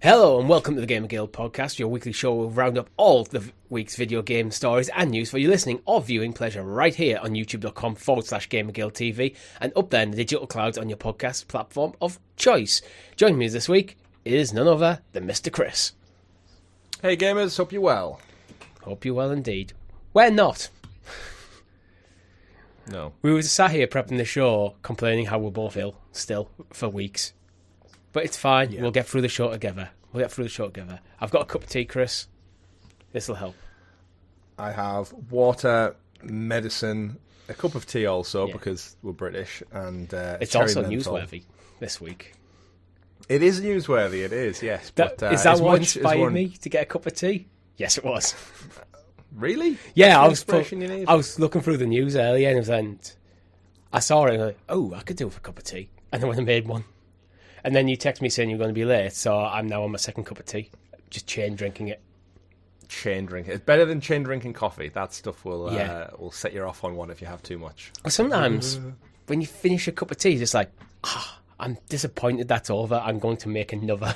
Hello and welcome to the GamerGuild Podcast, your weekly show where we round up all the week's video game stories and news for your listening or viewing pleasure right here on youtube.com/GamerGuildTV and up there in the digital clouds on your podcast platform of choice. Joining me this week is none other than Mr. Chris. Hey gamers, hope you're well. Hope you're well indeed. We're not. No. We were sat here prepping the show complaining how we're both ill still for weeks. But it's fine. Yeah. We'll get through the show together. I've got a cup of tea, Chris. This'll help. I have water, medicine, a cup of tea also because we're British, and it's also newsworthy this week. It is newsworthy. It is, yes. Is that what inspired me to get a cup of tea? Yes, it was. Really? Yeah, I was looking through the news earlier and I saw it and I was like, oh, I could do with a cup of tea. And then when I made one. And then you text me saying you're going to be late, so I'm now on my second cup of tea. Just chain drinking it. Chain drinking. It's better than chain drinking coffee. That stuff will set you off on one if you have too much. Sometimes when you finish a cup of tea, it's just like, I'm disappointed that's over. I'm going to make another.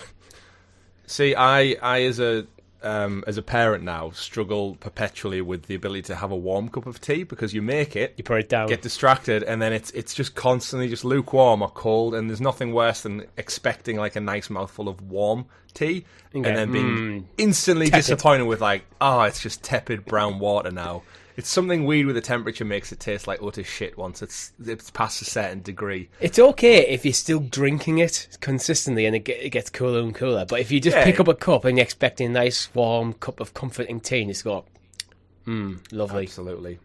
See, I as a parent now struggle perpetually with the ability to have a warm cup of tea because you make it, you put it down, get distracted, and then it's just constantly just lukewarm or cold, and there's nothing worse than expecting like a nice mouthful of warm tea and then being instantly tepid. Disappointed with like, it's just tepid brown water now. It's something weird with the temperature makes it taste like utter shit once it's past a certain degree. It's okay if you're still drinking it consistently and it gets cooler and cooler, but if you just pick up a cup and you're expecting a nice warm cup of comforting tea and it's got, lovely. Absolutely.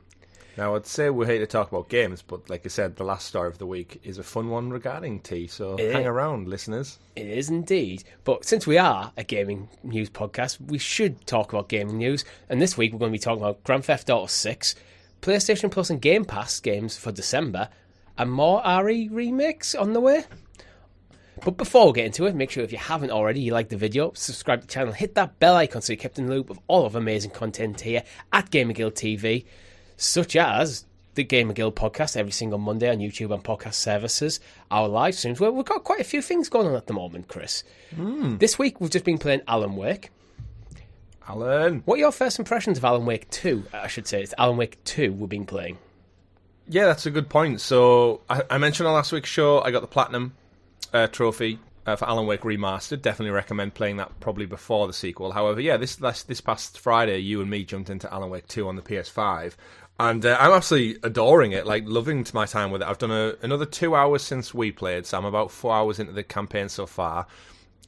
Now, I'd say we're here to talk about games, but like I said, the last story of the week is a fun one regarding tea, so hang around, listeners. It is indeed. But since we are a gaming news podcast, we should talk about gaming news. And this week we're going to be talking about Grand Theft Auto 6, PlayStation Plus and Game Pass games for December, and more RE remakes on the way. But before we get into it, make sure if you haven't already, you like the video, subscribe to the channel, hit that bell icon so you're kept in the loop of all of amazing content here at GamerGuildTV. Such as the GamerGuild Podcast every single Monday on YouTube and podcast services, our live streams, where we've got quite a few things going on at the moment, Chris. This week we've just been playing Alan Wake. Alan! What are your first impressions of Alan Wake 2? I should say, it's Alan Wake 2 we've been playing. Yeah, that's a good point. So, I mentioned on last week's show, I got the Platinum trophy for Alan Wake Remastered. Definitely recommend playing that probably before the sequel. However, yeah, this past Friday, you and me jumped into Alan Wake 2 on the PS5. And I'm absolutely adoring it, like loving my time with it. I've done another 2 hours since we played, so I'm about 4 hours into the campaign so far.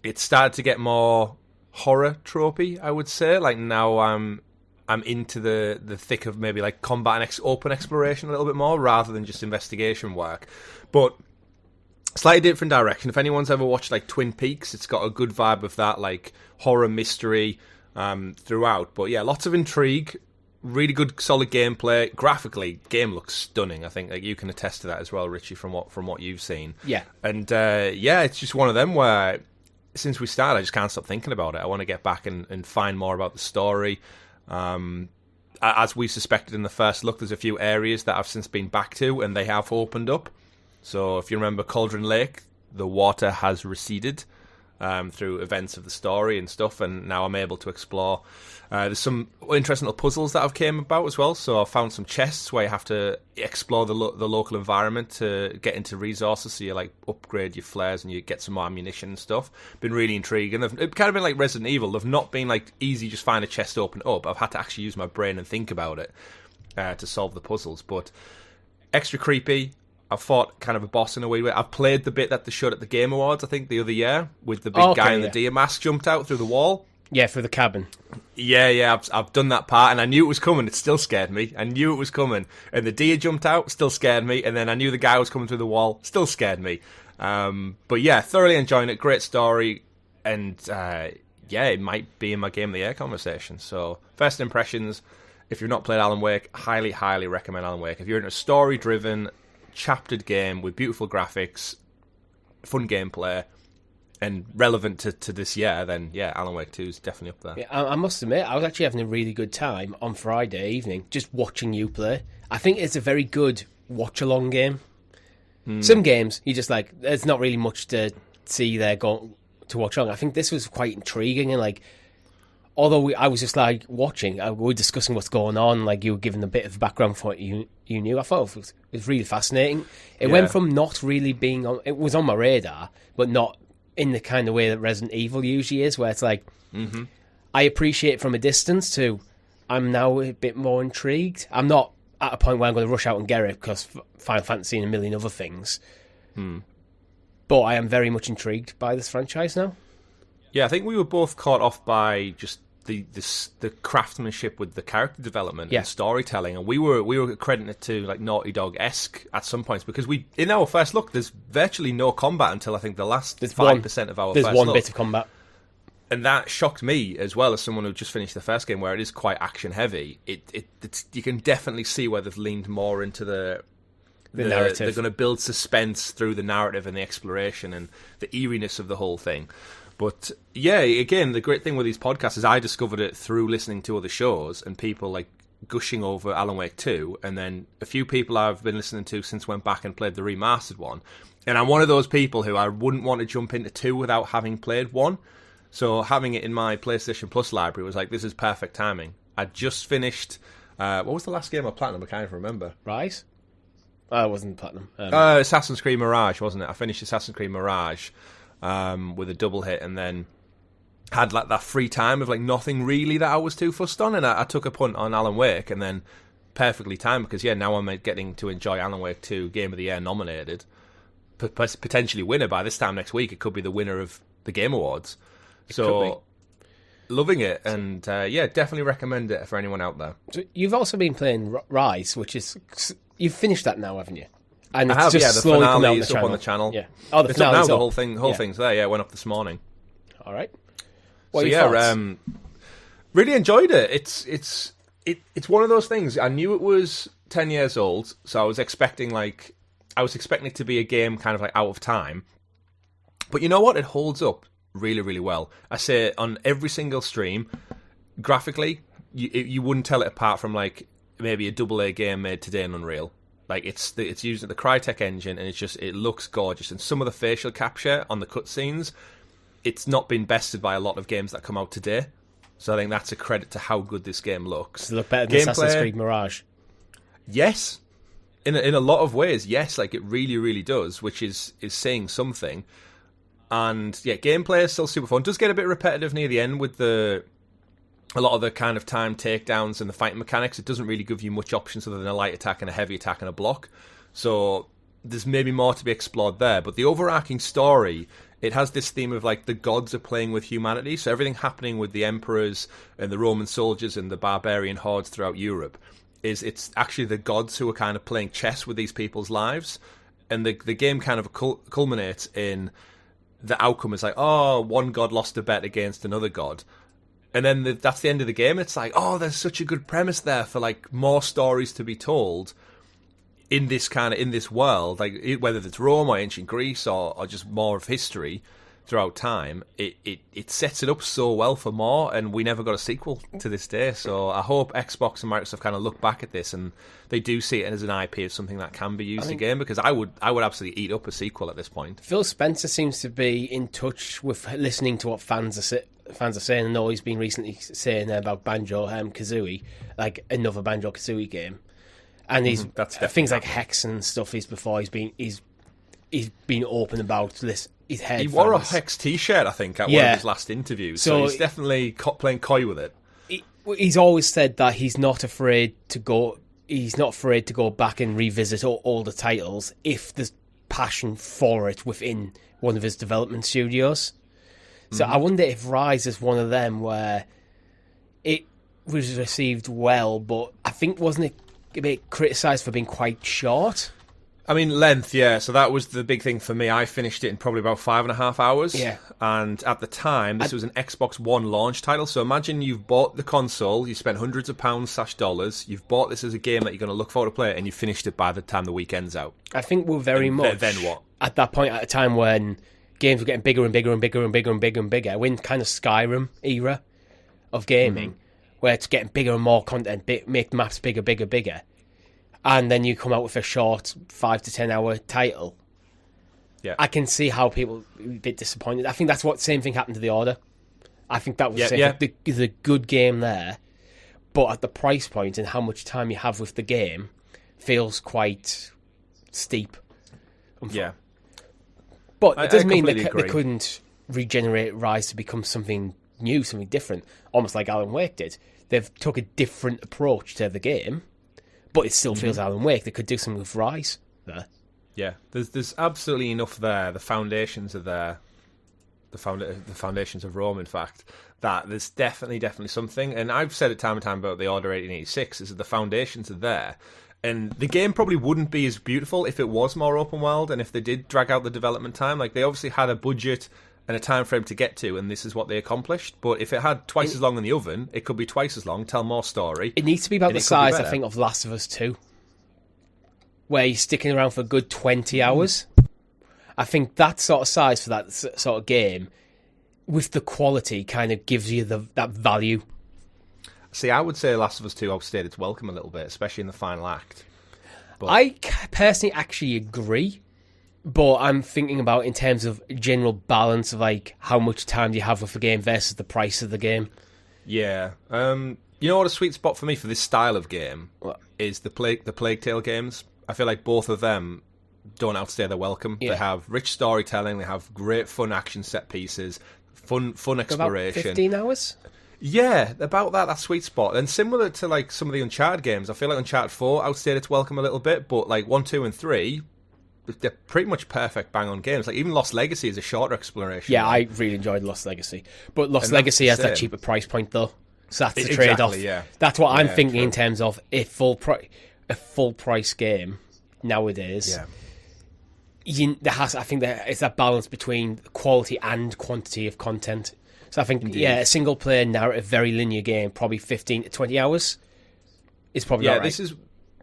It started to get more horror tropey, I would say. Like now I'm into the thick of maybe like combat and open exploration a little bit more rather than just investigation work. But slightly different direction. If anyone's ever watched like Twin Peaks, it's got a good vibe of that, like horror mystery throughout. But yeah, lots of intrigue. Really good, solid gameplay. Graphically, game looks stunning. I think like, you can attest to that as well, Richie, from what you've seen. Yeah. And it's just one of them where since we started, I just can't stop thinking about it. I want to get back and find more about the story. As we suspected in the first look, there's a few areas that I've since been back to, and they have opened up. So if you remember Cauldron Lake, the water has receded through events of the story and stuff, and now I'm able to explore. There's some interesting little puzzles that I've came about as well, so I found some chests where you have to explore the local environment to get into resources, so you like upgrade your flares and you get some more ammunition and stuff. Been really intriguing. It's kind of been like Resident Evil. They've not been like easy, just find a chest, open it up. I've had to actually use my brain and think about it to solve the puzzles, but extra creepy. I've fought kind of a boss in a weird way. I've played the bit that they showed at the Game Awards, I think, the other year, with the big guy in the deer mask jumped out through the wall. Yeah, through the cabin. Yeah, I've done that part, and I knew it was coming. It still scared me. I knew it was coming. And the deer jumped out, still scared me. And then I knew the guy was coming through the wall, still scared me. But yeah, thoroughly enjoying it. Great story. And it might be in my Game of the Year conversation. So, first impressions, if you've not played Alan Wake, highly, highly recommend Alan Wake. If you're in a story-driven, chaptered game with beautiful graphics, fun gameplay, and relevant to this year, then yeah, Alan Wake 2 is definitely up there. Yeah, I must admit, I was actually having a really good time on Friday evening just watching you play. I think it's a very good watch-along game. Some games, you just like, there's not really much to see there going to watch on. I think this was quite intriguing, and like, although I was just like watching, we were discussing what's going on, like you were giving a bit of background for what you knew. I thought it was really fascinating. It went from not really being on, it was on my radar, but not in the kind of way that Resident Evil usually is, where it's like, I appreciate it from a distance to, I'm now a bit more intrigued. I'm not at a point where I'm going to rush out and get it because Final Fantasy and a million other things. But I am very much intrigued by this franchise now. Yeah, I think we were both caught off by just the craftsmanship with the character development and storytelling, and we were crediting it to like Naughty Dog-esque at some points, because we, in our first look, there's virtually no combat until I think the last 5% of our first look. There's one bit of combat. And that shocked me as well, as someone who just finished the first game, where it is quite action heavy. It's you can definitely see where they've leaned more into the narrative. They're going to build suspense through the narrative and the exploration and the eeriness of the whole thing. But yeah, again, the great thing with these podcasts is I discovered it through listening to other shows and people like gushing over Alan Wake 2, and then a few people I've been listening to since went back and played the remastered one. And I'm one of those people who I wouldn't want to jump into 2 without having played 1. So having it in my PlayStation Plus library was like, this is perfect timing. I just finished... what was the last game of Platinum? I can't even remember. Rise? Oh, it wasn't Platinum. Assassin's Creed Mirage, wasn't it? I finished Assassin's Creed Mirage with a double hit, and then had like that free time of like nothing really that I was too fussed on, and I took a punt on Alan Wake, and then perfectly timed, because now I'm getting to enjoy Alan Wake 2 Game of the Year nominated. Potentially winner by this time next week. It could be the winner of the Game Awards. So, loving it, and definitely recommend it for anyone out there. So you've also been playing Rise, which is... You've finished that now, haven't you? And I have, just the slowly finale is up on the channel. Yeah. Oh, the it's up now, up. the whole thing's there, it went up this morning. All right. What are your thoughts? Really enjoyed it. It's one of those things. I knew it was 10 years old, so I was expecting it to be a game kind of like out of time. But you know what? It holds up really, really well. I say on every single stream, graphically, you wouldn't tell it apart from like maybe a AA game made today in Unreal. Like it's using the Crytek engine, and it looks gorgeous. And some of the facial capture on the cutscenes, it's not been bested by a lot of games that come out today. So I think that's a credit to how good this game looks. Does it look better than Assassin's Creed Mirage? Yes. In a lot of ways, yes. Like it really, really does, which is saying something. And yeah, gameplay is still super fun. It does get a bit repetitive near the end with a lot of the kind of time takedowns and the fighting mechanics. It doesn't really give you much options other than a light attack and a heavy attack and a block. So there's maybe more to be explored there. But the overarching story, it has this theme of like the gods are playing with humanity. So everything happening with the emperors and the Roman soldiers and the barbarian hordes throughout Europe it's actually the gods who are kind of playing chess with these people's lives. And the game kind of culminates in the outcome is like, oh, one god lost a bet against another god. And then that's the end of the game. It's like, oh, there's such a good premise there for like more stories to be told in this world, like whether it's Rome or ancient Greece or just more of history throughout time. It sets it up so well for more, and we never got a sequel to this day. So I hope Xbox and Microsoft kind of look back at this and they do see it as an IP of something that can be used again, because I would absolutely eat up a sequel at this point. Phil Spencer seems to be in touch with listening to what fans are saying. I know he's been recently saying about Banjo-Kazooie, like another Banjo-Kazooie game, and he's things like Hex and stuff. He's been open about this. He wore a Hex t-shirt, I think, at one of his last interviews. So he's definitely playing coy with it. He's always said that he's not afraid to go. He's not afraid to go back and revisit all the titles if there's passion for it within one of his development studios. So I wonder if Rise is one of them where it was received well, but I think wasn't it a bit criticised for being quite short? I mean, length, yeah. So that was the big thing for me. I finished it in probably about 5.5 hours. Yeah. And at the time, this was an Xbox One launch title. So imagine you've bought the console, you spent hundreds of pounds/dollars, you've bought this as a game that you're going to look forward to play, and you finished it by the time the weekend's out. I think we're very much then what? At that point, at a time when games were getting bigger and bigger and bigger and bigger and bigger and bigger. We're in kind of Skyrim era of gaming, where it's getting bigger and more content, make the maps bigger, bigger, bigger. And then you come out with a short 5 to 10 hour title. I can see how people are a bit disappointed. I think that's what same thing happened to The Order. I think that was the good game there, but at the price point and how much time you have with the game feels quite steep. Yeah. But it doesn't mean they couldn't regenerate Rise to become something new, something different, almost like Alan Wake did. They've took a different approach to the game, but it still feels Alan Wake. They could do something with Rise there. Yeah, there's absolutely enough there. The foundations are there. The foundations of Rome, in fact, that there's definitely something. And I've said it time and time about The Order 1886, is that the foundations are there. And the game probably wouldn't be as beautiful if it was more open world and if they did drag out the development time. Like, they obviously had a budget and a time frame to get to, and this is what they accomplished. But if it had twice as long in the oven, it could be twice as long, tell more story. It needs to be about the size, I think, of Last of Us 2, where you're sticking around for a good 20 hours. I think that sort of size for that sort of game, with the quality, kind of gives you that value. See, I would say Last of Us 2 outstayed its welcome a little bit, especially in the final act. But I personally actually agree, but I'm thinking about in terms of general balance of like how much time do you have with the game versus the price of the game. Yeah. You know what a sweet spot for me for this style of game is the Plague Tale games. I feel like both of them don't outstay their welcome. Yeah. They have rich storytelling, they have great fun action set pieces, fun exploration. About 15 hours? Yeah, about that sweet spot. And similar to like some of the Uncharted games, I feel like Uncharted 4 outstayed its welcome a little bit, but like 1, 2, and 3, they're pretty much perfect bang-on games. Like even Lost Legacy is a shorter exploration. Yeah, I really enjoyed Lost Legacy. But Lost Legacy has that cheaper price point, though. So that's the trade-off. Exactly, yeah. That's what I'm thinking in terms of a full-price game nowadays. Yeah. I think it's that balance between quality and quantity of content. So I think, a single-player narrative, very linear game, probably 15 to 20 hours is probably all right.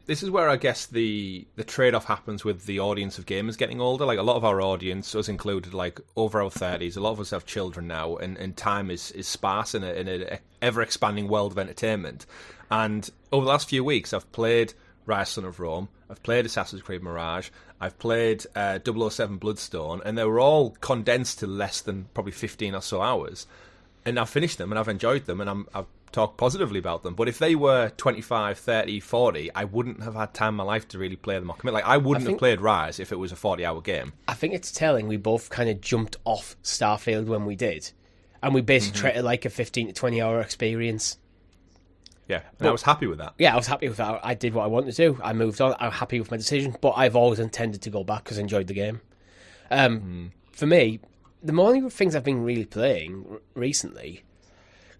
This is where I guess the trade-off happens with the audience of gamers getting older. Like a lot of our audience, us included, like over our 30s, a lot of us have children now, and time is sparse in an ever-expanding world of entertainment. And over the last few weeks, I've played Rise Son of Rome, I've played Assassin's Creed Mirage, I've played 007 Bloodstone, and they were all condensed to less than probably 15 or so hours. And I've finished them, and I've enjoyed them, and I've talked positively about them. But if they were 25, 30, 40, I wouldn't have had time in my life to really play them or commit. Like, I wouldn't have played Rise if it was a 40-hour game. I think it's telling we both kind of jumped off Starfield when we did, and we basically treated it like a 15 to 20-hour experience. Yeah, and I was happy with that. Yeah, I was happy with that. I did what I wanted to do. I moved on. I'm happy with my decision, but I've always intended to go back because I enjoyed the game. For me, the more things I've been really playing recently,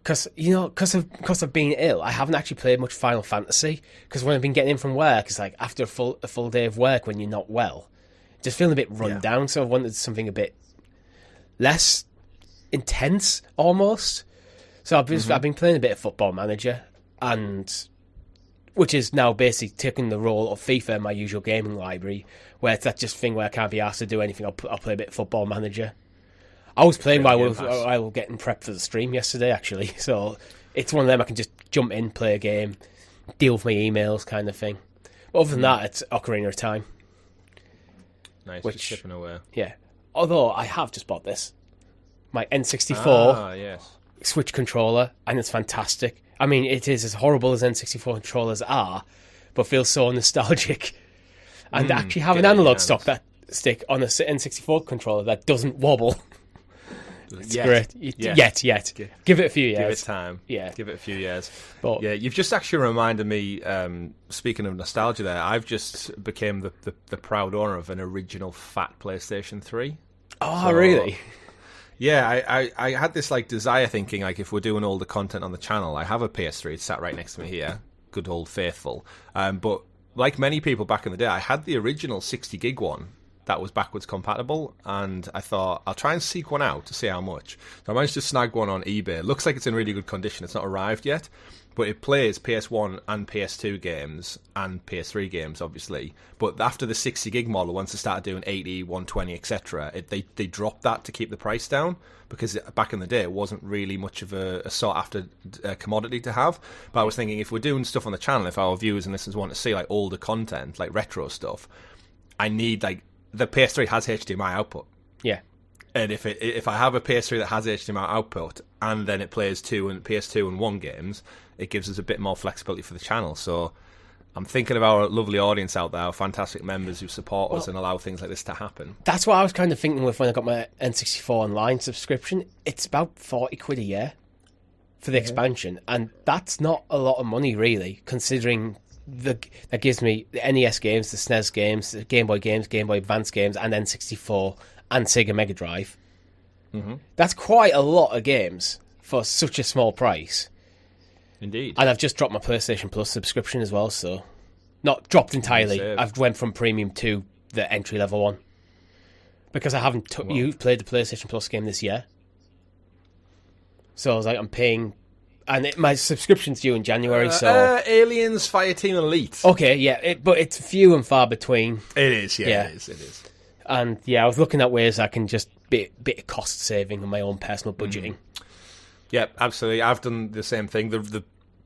because of being ill, I haven't actually played much Final Fantasy. Because when I've been getting in from work, it's like after a full day of work when you're not well, just feeling a bit run down. So I wanted something a bit less intense, almost. So I've been playing a bit of Football Manager, and which is now basically taking the role of FIFA in my usual gaming library, where it's that just thing where I can't be asked to do anything. I'll play a bit of Football Manager. I was playing while I was getting prepped for the stream yesterday, actually. So it's one of them I can just jump in, play a game, deal with my emails, kind of thing. But other than that, it's Ocarina of Time. Nice, just chipping away. Yeah. Although I have just bought this, my N64 Switch controller, and it's fantastic. I mean, it is as horrible as N64 controllers are, but feels so nostalgic. And actually have an analog stick on a N64 controller that doesn't wobble. It's great. Yet. Give it a few years. Give it time. Yeah. Give it a few years. But, yeah, you've just actually reminded me, speaking of nostalgia there, I've just became the proud owner of an original fat PlayStation 3. Oh, so, really? Yeah, I had this like desire thinking, like, if we're doing all the content on the channel, I have a PS3, it's sat right next to me here, good old faithful. But like many people back in the day, I had the original 60 gig one that was backwards compatible, and I thought I'll try and seek one out to see how much. So I managed to snag one on eBay. It looks like it's in really good condition. It's not arrived yet, but it plays PS1 and PS2 games and PS3 games, obviously. But after the 60 gig model, once they started doing 80, 120, etc., they dropped that to keep the price down, because back in the day it wasn't really much of a sought after commodity to have. But I was thinking, if we're doing stuff on the channel, if our viewers and listeners want to see like older content, like retro stuff, I need like the PS3 has HDMI output. Yeah. And if I have a PS3 that has HDMI output and then it plays PS2 and 1 games, it gives us a bit more flexibility for the channel. So I'm thinking of our lovely audience out there, our fantastic members who support us and allow things like this to happen. That's what I was kind of thinking with when I got my N64 Online subscription. It's about £40 a year for the expansion, and that's not a lot of money, really, considering that gives me the NES games, the SNES games, the Game Boy games, Game Boy Advance games, and N64 and Sega Mega Drive. Mm-hmm. That's quite a lot of games for such a small price. Indeed. And I've just dropped my PlayStation Plus subscription as well, so not dropped entirely. I've went from premium to the entry level one because I haven't played the PlayStation Plus game this year. So I was like, I'm paying, and my subscription's due in January. So Aliens Fireteam Elite. Okay, yeah, but it's few and far between. It is, yeah. It is. And yeah, I was looking at ways I can just bit of cost saving on my own personal budgeting. Yeah, absolutely. I've done the same thing. The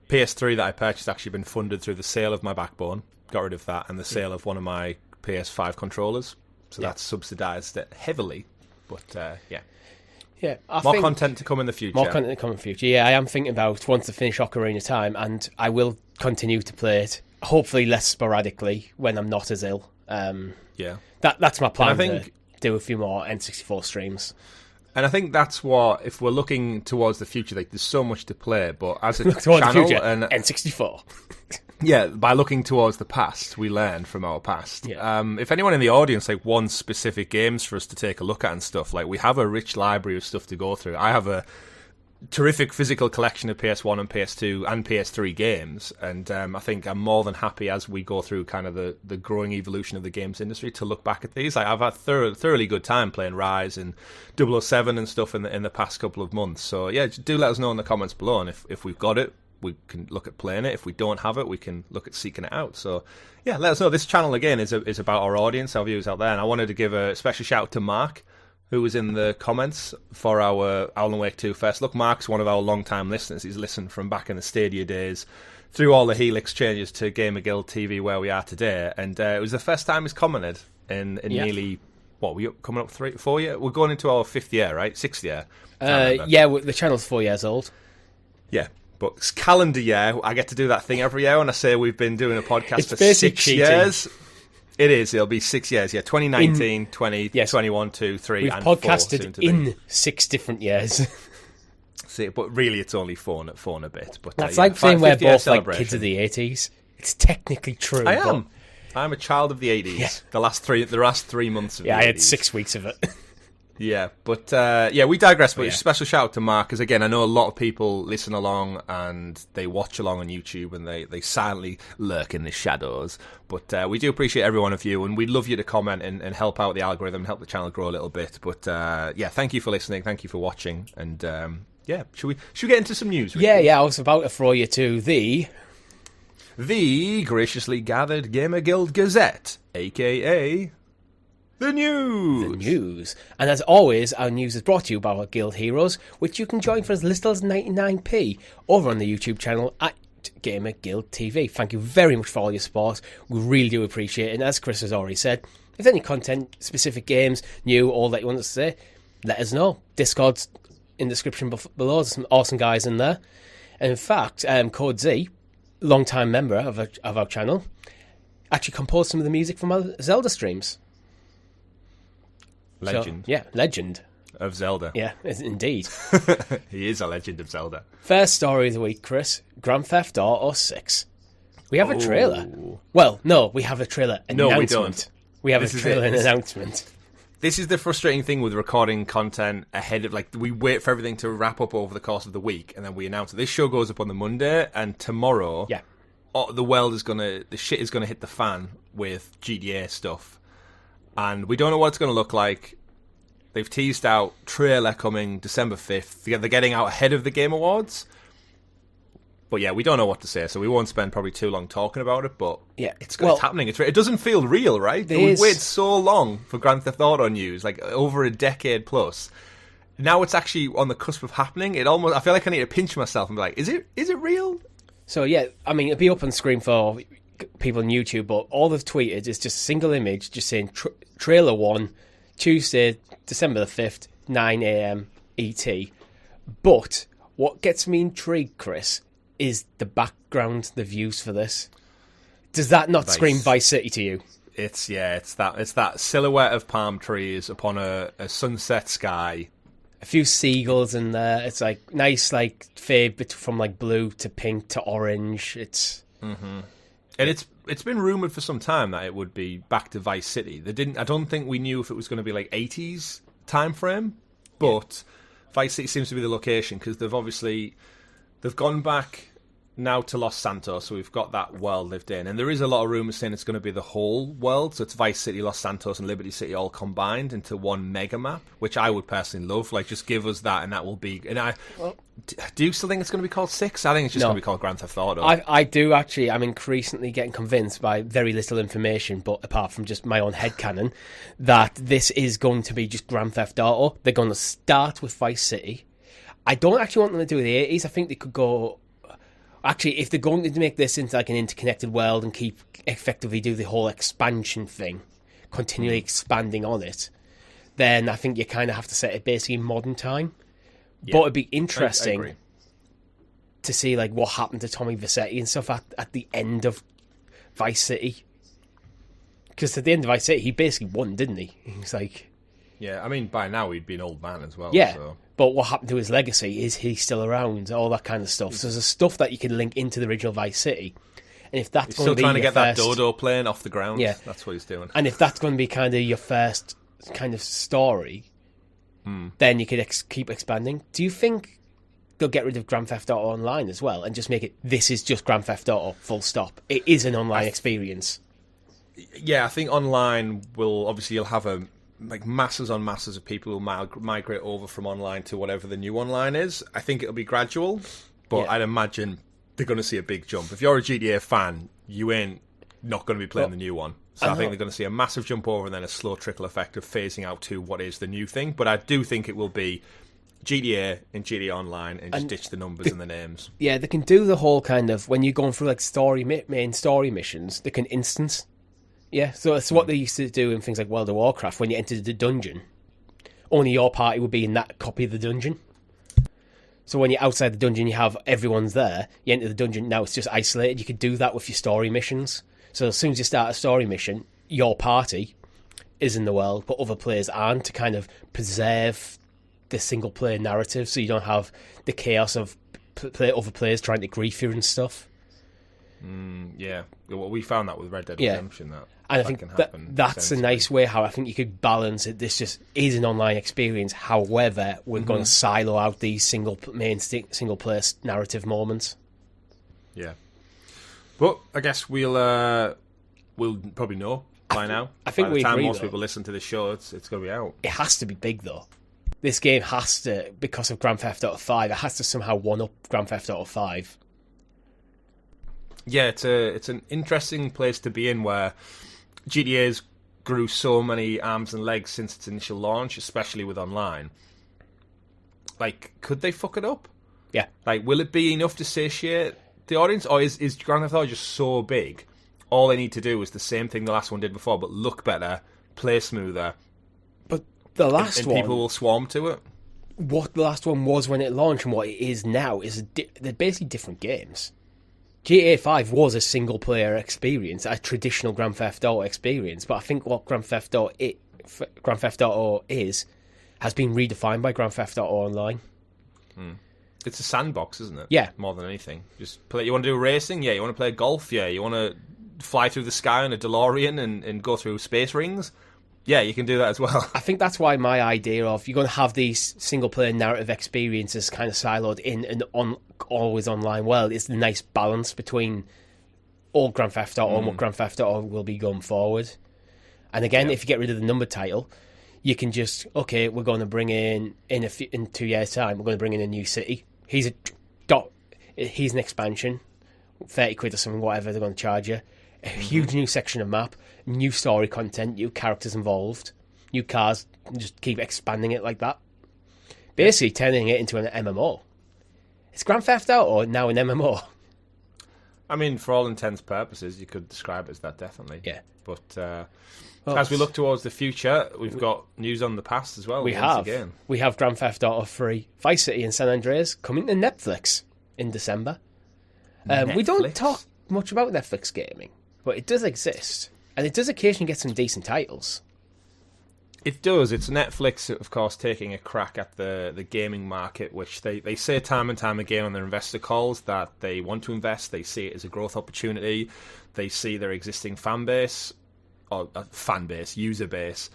PS3 that I purchased actually been funded through the sale of my Backbone. Got rid of that, and the sale of one of my PS5 controllers. So that's subsidised it heavily. But yeah, more content to come in the future. More content to come in the future. Yeah, I am thinking about once I finish Ocarina of Time, and I will continue to play it. Hopefully, less sporadically when I'm not as ill. That's my plan. I think to do a few more N64 streams. And I think that's what, if we're looking towards the future, like there's so much to play, but as a towards channel, the future, and N64. Yeah, by looking towards the past, we learn from our past. Yeah. If anyone in the audience wants specific games for us to take a look at and stuff, like we have a rich library of stuff to go through. I have a terrific physical collection of PS1 and PS2 and PS3 games, and I think I'm more than happy as we go through kind of the growing evolution of the games industry to look back at these. I've had thoroughly good time playing Rise and 007 and stuff in the past couple of months. So yeah, do let us know in the comments below, and if we've got it, we can look at playing it. If we don't have it, we can look at seeking it out. So yeah, let us know. This channel again is about our audience, our viewers out there, and I wanted to give a special shout out to Mark, who was in the comments for our Alan Wake 2 first look. Mark's one of our long-time listeners. He's listened from back in the Stadia days through all the Helix changes to GamerGuildTV where we are today. And it was the first time he's commented in nearly, we're coming up 4 years? We're going into our 5th year, right? 6th year? The channel's 4 years old. Yeah. But it's calendar year. I get to do that thing every year when I say we've been doing a podcast for 6 cheating. Years. It is. It'll be 6 years. Yeah, 2019, 20, 21, 2, 3, We've and podcasted 4. in 6 different years. See, but really, it's only 4 and a bit. But that's like saying we're both like kids of the 80s. It's technically true. I am. I'm a child of the 80s. Yeah. The last 3 months of the 80s. I had 6 weeks of it. Yeah, but we digress. But special shout out to Mark, because again, I know a lot of people listen along and they watch along on YouTube and they silently lurk in the shadows. But we do appreciate every one of you, and we'd love you to comment and help out the algorithm and help the channel grow a little bit. But thank you for listening, thank you for watching, and should we get into some news? Ricky? I was about to throw you to the graciously gathered Gamer Guild Gazette, aka The news. And as always, our news is brought to you by our guild heroes, which you can join for as little as 99p over on the YouTube channel at GamerGuildTV. Thank you very much for all your support. We really do appreciate it. And as Chris has already said, if there's any content, specific games, new, all that you want us to say, let us know. Discord's in the description below. There's some awesome guys in there. And in fact, Code Z, long-time member of our channel, actually composed some of the music from our Zelda streams. Legend. So, legend. Of Zelda. Yeah, indeed. He is a legend of Zelda. First story of the week, Chris. Grand Theft Auto 6. We have a trailer. Well, no, we have a trailer announcement. No, we don't. We have a trailer announcement. This is the frustrating thing with recording content ahead of, we wait for everything to wrap up over the course of the week, and then we announce it. This show goes up on the Monday, and tomorrow, the shit is going to hit the fan with GTA stuff. And we don't know what it's going to look like. They've teased out trailer coming December 5th. They're getting out ahead of the Game Awards. But yeah, we don't know what to say, so we won't spend probably too long talking about it. But it's happening. It doesn't feel real, right? We waited so long for Grand Theft Auto news, over a decade plus. Now it's actually on the cusp of happening. I feel like I need to pinch myself and be like, is it real? So yeah, I mean, it'll be up on screen for people on YouTube, but all they've tweeted is just a single image, just saying Trailer 1, Tuesday, December the 5th, 9 a.m. ET. But what gets me intrigued, Chris, is the background, the views for this. Does that not scream Vice City to you? It's that silhouette of palm trees upon a sunset sky. A few seagulls in there. It's like nice, like fade from like blue to pink to orange. It's and it's been rumored for some time that it would be back to Vice City. I don't think we knew if it was going to be like 80s time frame, but Vice City seems to be the location because they've gone back now to Los Santos, so we've got that world lived in, and there is a lot of rumours saying it's going to be the whole world, so it's Vice City, Los Santos and Liberty City all combined into one mega map, which I would personally love. Like, just give us that and that will be... do you still think it's going to be called 6? I think it's just going to be called Grand Theft Auto. I do actually. I'm increasingly getting convinced by very little information, but apart from just my own headcanon, that this is going to be just Grand Theft Auto. They're going to start with Vice City. I don't actually want them to do the 80s. I think they could go... Actually, if they're going to make this into like an interconnected world and keep effectively do the whole expansion thing, continually expanding on it, then I think you kind of have to set it basically in modern time. Yeah, but it'd be interesting to see like what happened to Tommy Vercetti and stuff at the end of Vice City. Because at the end of Vice City, he basically won, didn't he? He's like... Yeah, I mean, by now he'd be an old man as well. Yeah, so. But what happened to his legacy? Is he still around? All that kind of stuff. So there's stuff that you can link into the original Vice City. And if that's he's going to be still trying to get first, that dodo plane off the ground. Yeah. That's what he's doing. And if that's going to be kind of your first kind of story, then you could keep expanding. Do you think they'll get rid of Grand Theft Auto Online as well and just make it, this is just Grand Theft Auto, full stop? It is an online experience. Yeah, I think online you'll have masses on masses of people who migrate over from online to whatever the new online is. I think it'll be gradual, but I'd imagine they're going to see a big jump. If you're a GTA fan, you ain't not going to be playing the new one. So I think they're going to see a massive jump over and then a slow trickle effect of phasing out to what is the new thing. But I do think it will be GTA and GTA Online and just ditch the numbers and the names. Yeah, they can do the whole kind of, when you're going through like main story missions, they can instance. Yeah, so it's what they used to do in things like World of Warcraft. When you entered the dungeon, only your party would be in that copy of the dungeon. So when you're outside the dungeon, you have everyone's there. You enter the dungeon, now it's just isolated. You could do that with your story missions. So as soon as you start a story mission, your party is in the world, but other players aren't, to kind of preserve the single-player narrative, so you don't have the chaos of other players trying to grief you and stuff. Yeah, well, we found that with Red Dead Redemption. And I think that's a nice way how I think you could balance it. This just is an online experience. However, we're going to silo out these single player narrative moments. Yeah, but I guess we'll probably know by now. I think by the time agree, most people listen to this show, it's going to be out. It has to be big though. This game has to, because of Grand Theft Auto 5, it has to somehow one up Grand Theft Auto 5. Yeah, it's an interesting place to be in, where GTA's grew so many arms and legs since its initial launch, especially with online. Like, could they fuck it up? Yeah. Like, will it be enough to satiate the audience, or is Grand Theft Auto just so big? All they need to do is the same thing the last one did before, but look better, play smoother. But the last one, people will swarm to it. What the last one was when it launched and what it is now is they're basically different games. GTA 5 was a single-player experience, a traditional Grand Theft Auto experience, but I think what Grand Theft Auto has been redefined by Grand Theft Auto Online. It's a sandbox, isn't it? Yeah. More than anything. Just play. You want to do racing? Yeah. You want to play golf? Yeah. You want to fly through the sky on a DeLorean and go through space rings? Yeah, you can do that as well. I think that's why my idea of you're going to have these single-player narrative experiences kind of siloed in an always online world is the nice balance between all Grand Theft Auto and what Grand Theft Auto will be going forward. And again, if you get rid of the number title, you can just, okay, we're going to bring in 2 years' time, we're going to bring in a new city. He's an expansion, 30 quid or something, whatever they're going to charge you. A huge new section of map, new story content, new characters involved, new cars, and just keep expanding it like that. Basically turning it into an MMO. It's Grand Theft Auto now an MMO. I mean, for all intents and purposes, you could describe it as that, definitely. Yeah. But as we look towards the future, we've got news on the past as well. We have Grand Theft Auto 3, Vice City and San Andreas coming to Netflix in December. We don't talk much about Netflix gaming, but it does exist. And it does occasionally get some decent titles. It does. It's Netflix, of course, taking a crack at the gaming market, which they say time and time again on their investor calls that they want to invest. They see it as a growth opportunity. They see their existing user base,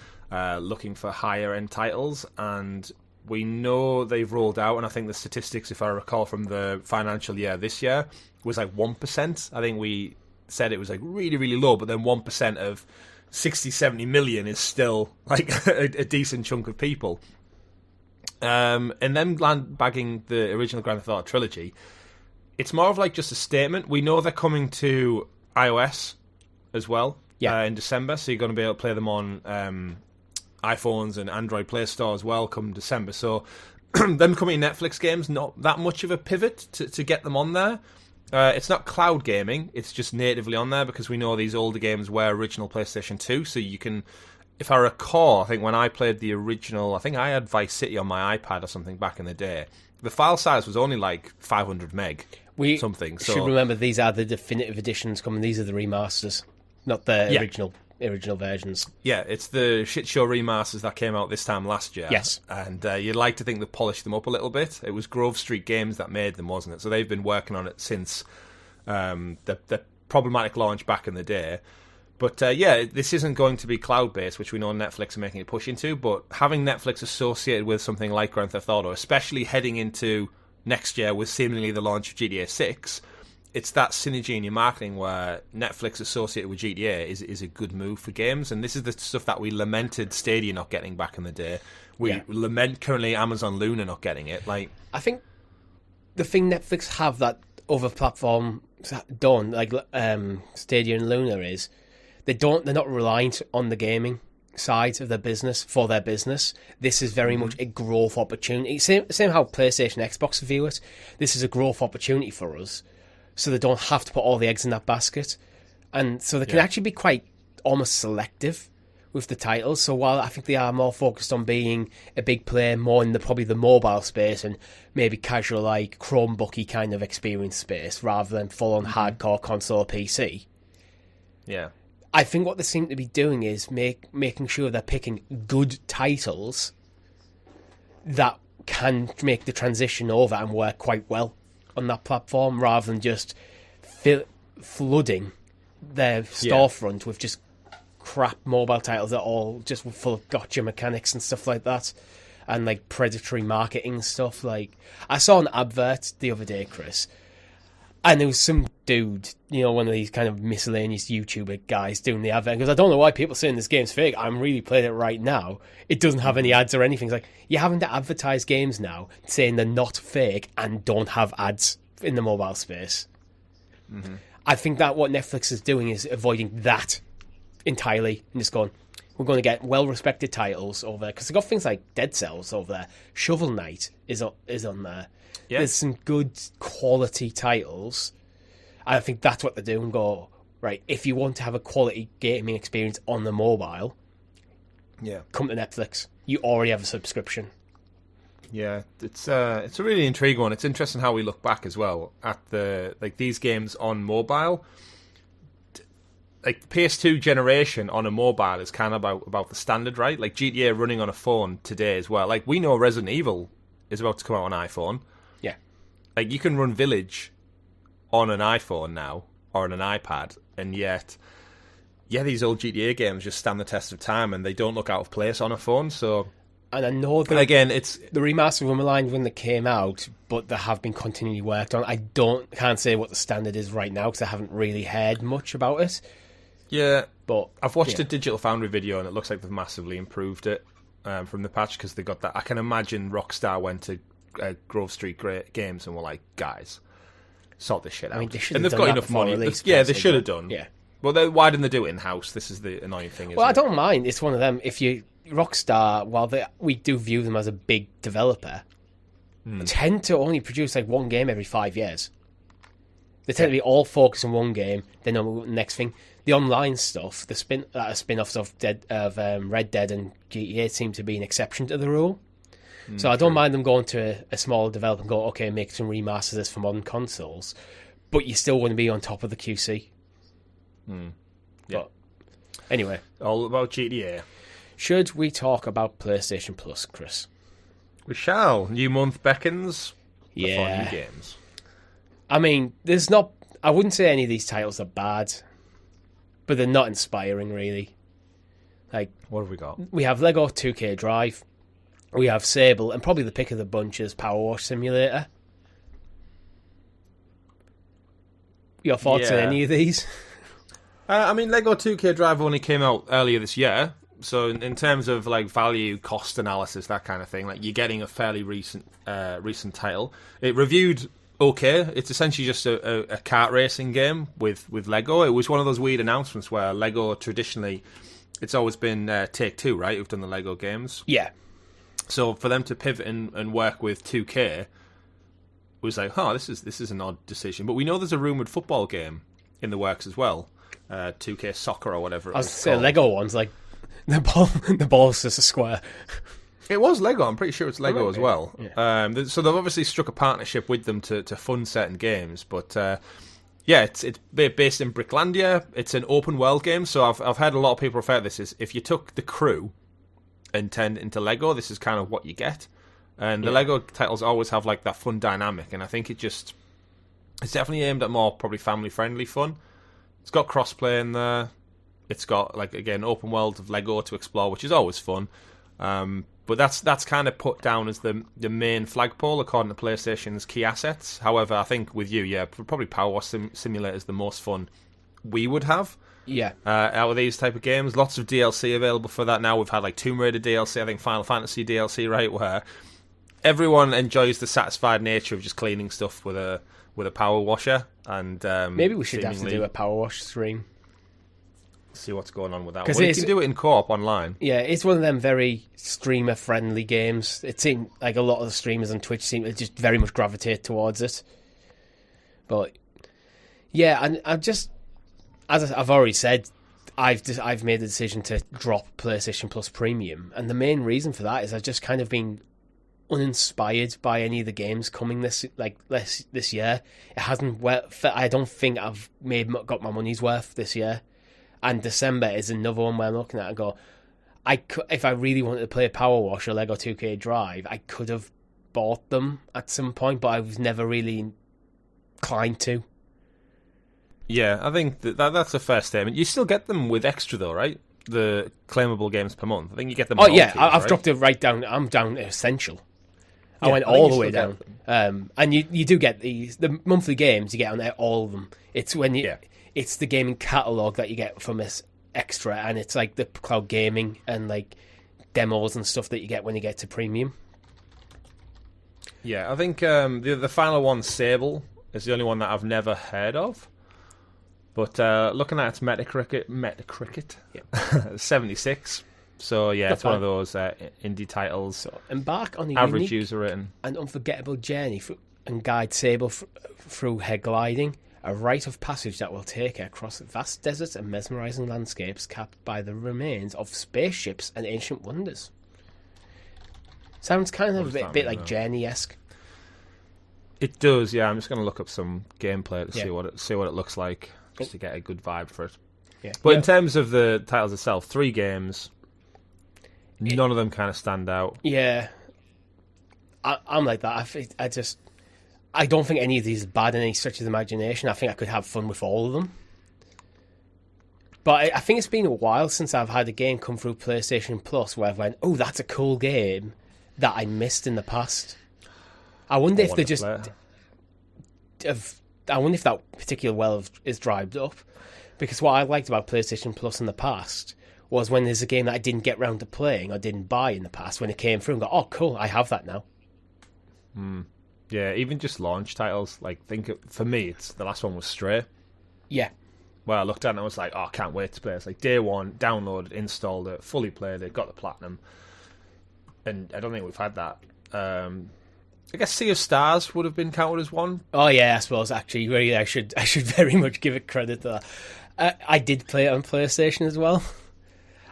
looking for higher end titles. And we know they've rolled out, and I think the statistics, if I recall from the financial year this year, was like 1%. I think we said it was like really, really low, but then 1% of 60-70 million is still like a decent chunk of people. And then bagging the original Grand Theft Auto trilogy, it's more of like just a statement. We know they're coming to iOS as well in December, so you're going to be able to play them on iPhones and Android Play Store as well come December. So them coming to Netflix games, not that much of a pivot to get them on there. It's not cloud gaming, it's just natively on there because we know these older games were original PlayStation 2, so you can, if I recall, I think when I played the original, I think I had Vice City on my iPad or something back in the day, the file size was only like 500 meg, something. So should remember these are the definitive editions coming, these are the remasters, not the original versions. Yeah, it's the shit show remasters that came out this time last year. Yes. And you'd like to think they polished them up a little bit. It was Grove Street Games that made them, wasn't it? So they've been working on it since the problematic launch back in the day. But this isn't going to be cloud-based, which we know Netflix are making a push into, but having Netflix associated with something like Grand Theft Auto, especially heading into next year with seemingly the launch of GTA 6, it's that synergy in your marketing where Netflix associated with GTA is a good move for games. And this is the stuff that we lamented Stadia not getting back in the day. We lament currently Amazon Luna not getting it. Like, I think the thing Netflix have that other platforms don't, like Stadia and Luna, is they're not reliant on the gaming side of their business for their business. This is very much a growth opportunity. Same how PlayStation, Xbox view it. This is a growth opportunity for us, so they don't have to put all the eggs in that basket. And so they can actually be quite almost selective with the titles. So while I think they are more focused on being a big player more in probably the mobile space and maybe casual like Chromebooky kind of experience space rather than full on hardcore console PC. Yeah. I think what they seem to be doing is making sure they're picking good titles that can make the transition over and work quite well on that platform, rather than just flooding their storefront with just crap mobile titles that are all just full of gotcha mechanics and stuff like that, and like predatory marketing stuff. Like, I saw an advert the other day, Chris, and there was some dude, one of these kind of miscellaneous YouTuber guys doing the advert, because I don't know why people saying this game's fake. I'm really playing it right now. It doesn't have any ads or anything. It's like, you're having to advertise games now saying they're not fake and don't have ads in the mobile space. Mm-hmm. I think that what Netflix is doing is avoiding that entirely and just going, we're going to get well-respected titles over there, because they've got things like Dead Cells over there. Shovel Knight is on there. Yeah. There's some good quality titles. And I think that's what they're doing. Go, right, if you want to have a quality gaming experience on the mobile, come to Netflix. You already have a subscription. Yeah, it's a really intriguing one. It's interesting how we look back as well at these games on mobile. Like, the PS2 generation on a mobile is kind of about the standard, right? Like, GTA running on a phone today as well. Like, we know Resident Evil is about to come out on iPhone. Yeah. Like, you can run Village on an iPhone now, or on an iPad, and yet, these old GTA games just stand the test of time, and they don't look out of place on a phone, so... And I know that the remaster were maligned when they came out, but they have been continually worked on. I can't say what the standard is right now, because I haven't really heard much about it. Yeah, but I've watched a Digital Foundry video, and it looks like they've massively improved it from the patch, because they got that. I can imagine Rockstar went to Grove Street Games and were like, guys, sort this shit out. I mean, and they've got enough money. They should have done. Yeah. Well, why didn't they do it in-house? This is the annoying thing, I don't mind. It's one of them. If you... Rockstar, while we do view them as a big developer, tend to only produce like one game every 5 years. They tend to be all focused on one game, then on the next thing. The online stuff, the spin-offs of Red Dead and GTA seem to be an exception to the rule. So I don't mind them going to a smaller developer and go, okay, make some remasters of this for modern consoles, but you still want to be on top of the QC. Yeah. But anyway, all about GTA. Should we talk about PlayStation Plus, Chris? We shall. New month beckons. Yeah. New games. I mean, I wouldn't say any of these titles are bad, but they're not inspiring, really. Like, what have we got? We have Lego 2K Drive. We have Sable, and probably the pick of the bunch is Power Wash Simulator. Your thoughts on any of these? I mean, Lego 2K Drive only came out earlier this year, so in terms of like value, cost analysis, that kind of thing, like you're getting a fairly recent title. It reviewed okay. It's essentially just a kart racing game with Lego. It was one of those weird announcements where Lego traditionally, it's always been Take-Two, right, who've done the Lego games. Yeah. So for them to pivot and work with 2K was like, this is an odd decision. But we know there's a rumoured football game in the works as well, 2K Soccer or whatever. I was saying Lego ones, like the ball's just a square. It was Lego. I'm pretty sure it's Lego as well. Yeah. So they've obviously struck a partnership with them to fund certain games. But it's based in Bricklandia. It's an open world game. So I've heard a lot of people refer to this as if you took the crew and turned it into Lego, this is kind of what you get. And the Lego titles always have like that fun dynamic, and I think it's definitely aimed at more probably family friendly fun. It's got crossplay in there. It's got like again open world of Lego to explore, which is always fun. But that's kind of put down as the main flagpole according to PlayStation's key assets. However, I think with you, probably Power Wash Simulator is the most fun we would have. Yeah. Out of these type of games, lots of DLC available for that now. We've had like Tomb Raider DLC, I think Final Fantasy DLC, right, where everyone enjoys the satisfied nature of just cleaning stuff with a power washer. And maybe we should have to do a power wash stream. See what's going on with that. Well, you can do it in co-op online. Yeah, it's one of them very streamer-friendly games. It seemed like a lot of the streamers on Twitch seem to just very much gravitate towards it. But yeah, and I'm just, as I've already said, I've made the decision to drop PlayStation Plus Premium, and the main reason for that is I've just kind of been uninspired by any of the games coming this year. It hasn't. I don't think I've got my money's worth this year. And December is another one where I'm looking at and go, if I really wanted to play Power Wash or Lego 2K Drive, I could have bought them at some point, but I was never really inclined to. Yeah, I think that's a fair statement. You still get them with extra though, right? The claimable games per month. I think you get them. Oh yeah, I've dropped it right down. I'm down to Essential. I went all the way down. And you do get the monthly games. You get on there, all of them. It's when you. Yeah. It's the gaming catalogue that you get from this extra, and it's like the cloud gaming and like demos and stuff that you get when you get to premium. Yeah, I think the final one, Sable, is the only one that I've never heard of. But looking at its Metacritic, 76. So yeah, it's one of those indie titles. So embark on a average unique user rating and unforgettable journey and guide Sable through head gliding. A rite of passage that will take her across vast deserts and mesmerising landscapes capped by the remains of spaceships and ancient wonders. Sounds kind of a bit like Journey-esque. It does, yeah. I'm just going to look up some gameplay to see what it looks like, just to get a good vibe for it. Yeah. But in terms of the titles itself, 3 games, none of them kind of stand out. Yeah. I'm like that. I don't think any of these are bad in any stretch of the imagination. I think I could have fun with all of them. But I think it's been a while since I've had a game come through PlayStation Plus where I've went, oh, that's a cool game that I missed in the past. I wonder if they just... I wonder if that particular well is dried up. Because what I liked about PlayStation Plus in the past was when there's a game that I didn't get round to playing or didn't buy in the past, when it came through and go, oh, cool, I have that now. Yeah, even just launch titles. Like, for me, it's the last one was Stray. Yeah. Well, I looked at it and I was like, oh, I can't wait to play. It's like day one, downloaded, installed it, fully played it, got the platinum. And I don't think we've had that. I guess Sea of Stars would have been counted as one. Oh yeah, I suppose actually, really, I should very much give it credit to that. I did play it on PlayStation as well.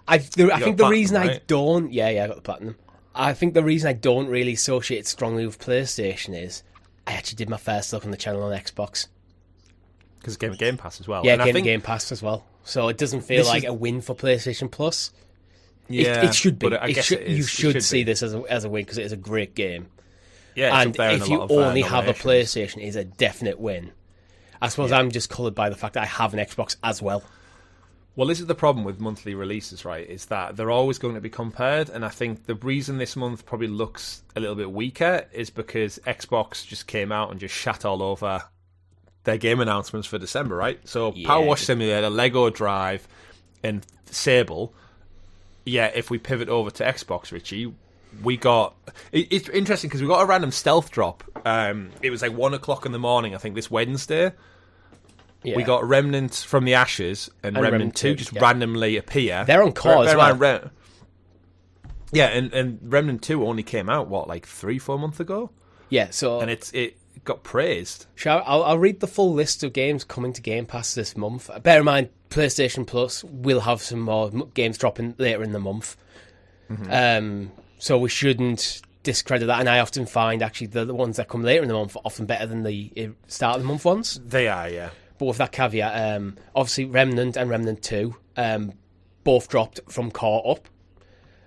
I think the reason I don't, I got the platinum. I think the reason I don't really associate it strongly with PlayStation is I actually did my first look on the channel on Xbox. Because it's Game Pass as well. Yeah, Game Pass as well. So it doesn't feel like a win for PlayStation Plus. Yeah, it should be. You should see this as a win because it is a great game. Yeah, and if you only have a PlayStation, it is a definite win. I suppose I'm just coloured by the fact that I have an Xbox as well. Well, this is the problem with monthly releases, right? Is that they're always going to be compared, and I think the reason this month probably looks a little bit weaker is because Xbox just came out and just shat all over their game announcements for December, right? So Power Wash Simulator, Lego Drive, and Sable. Yeah, if we pivot over to Xbox, Richie, we got... It's interesting because we got a random stealth drop. It was like 1 o'clock in the morning, I think, this Wednesday. Yeah. We got Remnant from the Ashes and Remnant 2 just randomly appear. They're on core as well. Yeah, and Remnant 2 only came out, like 3-4 months ago? Yeah, so... And it got praised. I'll read the full list of games coming to Game Pass this month. Bear in mind, PlayStation Plus will have some more games dropping later in the month. Mm-hmm. So we shouldn't discredit that. And I often find, actually, the ones that come later in the month are often better than the start of the month ones. They are, yeah. But with that caveat, obviously Remnant and Remnant 2 both dropped from core up.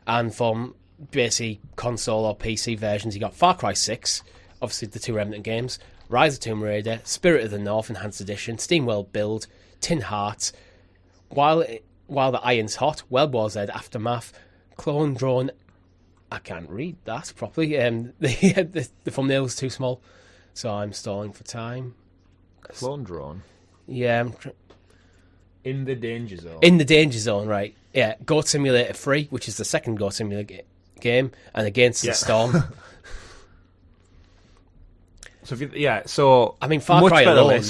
And from basically console or PC versions, you got Far Cry 6, obviously the 2 Remnant games, Rise of Tomb Raider, Spirit of the North Enhanced Edition, SteamWorld Build, Tin Hearts, While the Iron's Hot, World War Z Aftermath, Clone Drone. I can't read that properly. The thumbnail's too small, so I'm stalling for time. Clone Drone? Yeah. In the Danger Zone. In the Danger Zone, right. Yeah, Goat Simulator 3, which is the second Goat Simulator game, and Against the Storm. So I mean, Far Cry alone,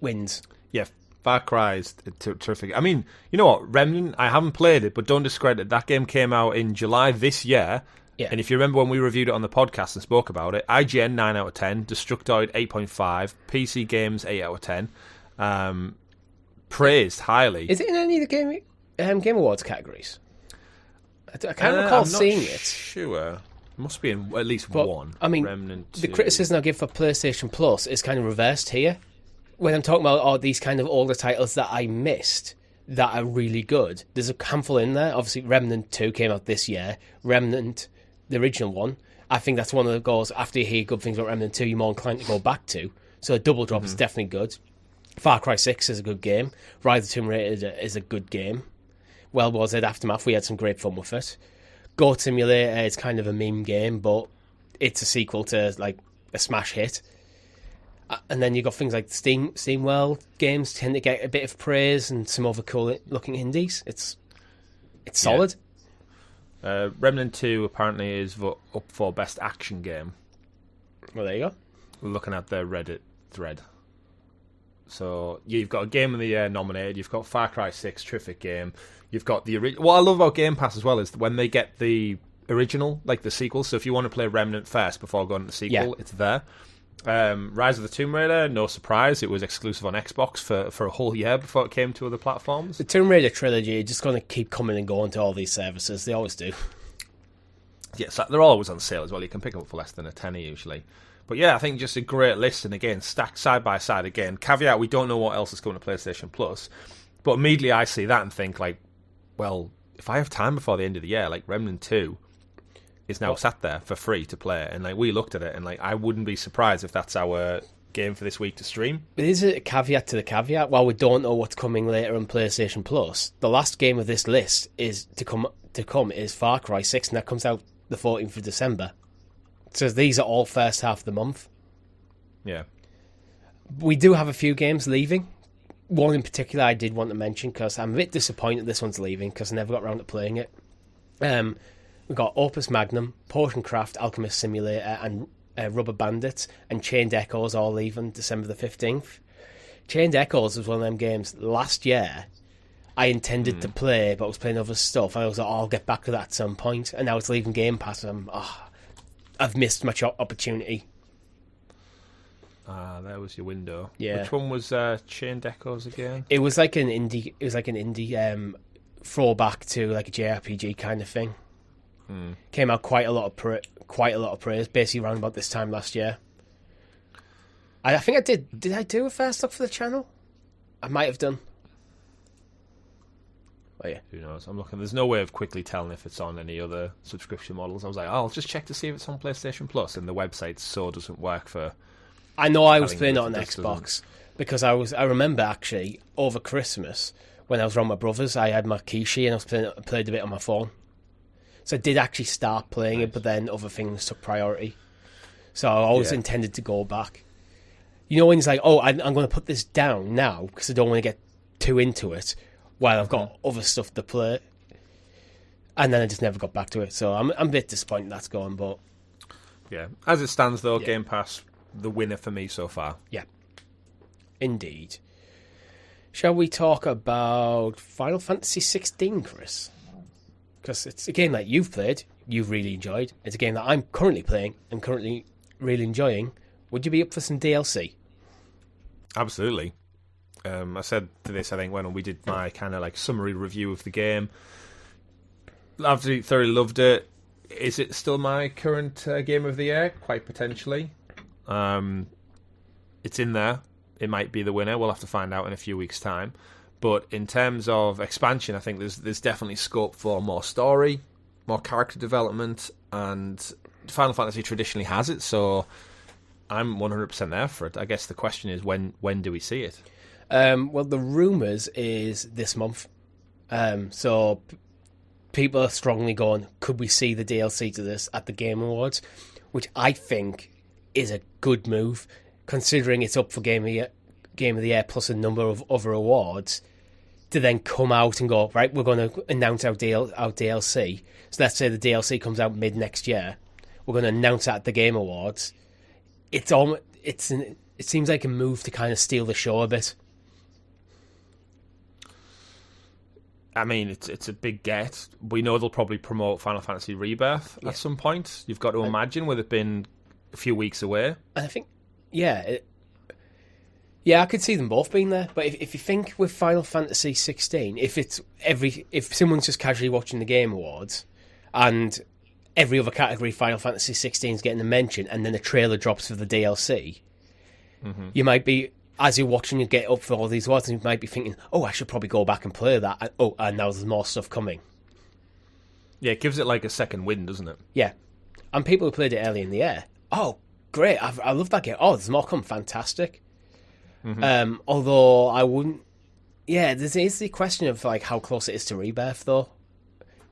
wins. Yeah, Far Cry is terrific. I mean, you know what, Remnant, I haven't played it, but don't discredit it. That game came out in July this year, and if you remember when we reviewed it on the podcast and spoke about it, IGN 9 out of 10, Destructoid 8.5, PC Games 8 out of 10, praised highly. Is it in any of the Game Awards categories? I can't recall seeing it. Sure. Must be in at least one. I mean, Remnant 2. The criticism I give for PlayStation Plus is kind of reversed here. When I'm talking about these kind of older titles that I missed that are really good, there's a handful in there. Obviously, Remnant 2 came out this year. Remnant, the original one, I think that's one of the goals. After you hear good things about Remnant 2, you're more inclined to go back to. So a double drop is definitely good. Far Cry 6 is a good game. Rise of Tomb Raider is a good game. World War Z Aftermath, we had some great fun with it. Goat Simulator is kind of a meme game, but it's a sequel to like a smash hit. And then you've got things like SteamWorld games tend to get a bit of praise and some other cool looking indies. It's solid. Remnant 2 apparently is up for best action game. Well, there you go. We're looking at the Reddit thread. So you've got a Game of the Year nominated. You've got Far Cry 6, terrific game. You've got the original. What I love about Game Pass as well is when they get the original, like the sequel. So if you want to play Remnant first before going to the sequel, it's there. Rise of the Tomb Raider, no surprise, it was exclusive on Xbox for a whole year before it came to other platforms. The Tomb Raider trilogy are just going to keep coming and going to all these services. They always do. Yes, they're always on sale as well. You can pick them up for less than a tenner usually. But yeah, I think just a great list, and again, stacked side by side again. Caveat, we don't know what else is coming to PlayStation Plus, but immediately I see that and think like, well, if I have time before the end of the year, like Remnant 2 is now sat there for free to play, and like we looked at it and like I wouldn't be surprised if that's our game for this week to stream. It is a caveat to the caveat. While we don't know what's coming later on PlayStation Plus, the last game of this list is to come is Far Cry 6, and that comes out the 14th of December. So these are all first half of the month. Yeah. We do have a few games leaving. One in particular I did want to mention because I'm a bit disappointed this one's leaving because I never got around to playing it. We've got Opus Magnum, Potion Craft, Alchemist Simulator, and Rubber Bandits, and Chained Echoes all leaving December the 15th. Chained Echoes was one of them games last year I intended to play, but I was playing other stuff. I was like, I'll get back to that at some point, and now it's leaving Game Pass. And I've missed my opportunity. There was your window. Yeah. Which one was Chain Decos again? It was like an indie. It was like an indie throwback to like a JRPG kind of thing. Came out quite a lot of praise, basically around about this time last year. I think I did. Did I do a first look for the channel? I might have done. Oh yeah. Who knows? I'm looking. There's no way of quickly telling if it's on any other subscription models. I was like, I'll just check to see if it's on PlayStation Plus, and the website so doesn't work for. I know I was playing it on Xbox because I remember actually over Christmas when I was around my brother's, I had my Kishi and I played a bit on my phone. So I did actually start playing it, but then other things took priority. So I always intended to go back. You know when it's like, oh, I'm going to put this down now because I don't want to get too into it while I've got other stuff to play. And then I just never got back to it. So I'm a bit disappointed that's gone, but... Yeah. As it stands, though, Game Pass, the winner for me so far. Yeah. Indeed. Shall we talk about Final Fantasy 16, Chris? Because it's a game that you've played, you've really enjoyed. It's a game that I'm currently playing and currently really enjoying. Would you be up for some DLC? Absolutely. I said to this, I think, when we did my kind of like summary review of the game. Absolutely thoroughly loved it. Is it still my current game of the year? Quite potentially. It's in there. It might be the winner. We'll have to find out in a few weeks' time. But in terms of expansion, I think there's definitely scope for more story, more character development, and Final Fantasy traditionally has it, so I'm 100% there for it. I guess the question is, when do we see it? Well, the rumours is this month. So people are strongly going, could we see the DLC to this at the Game Awards? Which I think is a good move, considering it's up for Game of the Year plus a number of other awards, to then come out and go, right, we're going to announce our DLC. So let's say the DLC comes out mid next year. We're going to announce that at the Game Awards. It seems like a move to kind of steal the show a bit. I mean, it's a big get. We know they'll probably promote Final Fantasy Rebirth at some point. You've got to imagine, with it being a few weeks away. And I think, I could see them both being there. But if you think with Final Fantasy 16, if someone's just casually watching the Game Awards and every other category Final Fantasy 16 is getting a mention, and then a trailer drops for the DLC, you might be, as you're watching it get up for all these awards, you might be thinking, oh, I should probably go back and play that. And now there's more stuff coming. Yeah, it gives it like a second win, doesn't it? Yeah. And people who played it early in the year, oh, great, I love that game. Oh, there's more coming, fantastic. Although I wouldn't... Yeah, there's the question of like how close it is to Rebirth, though.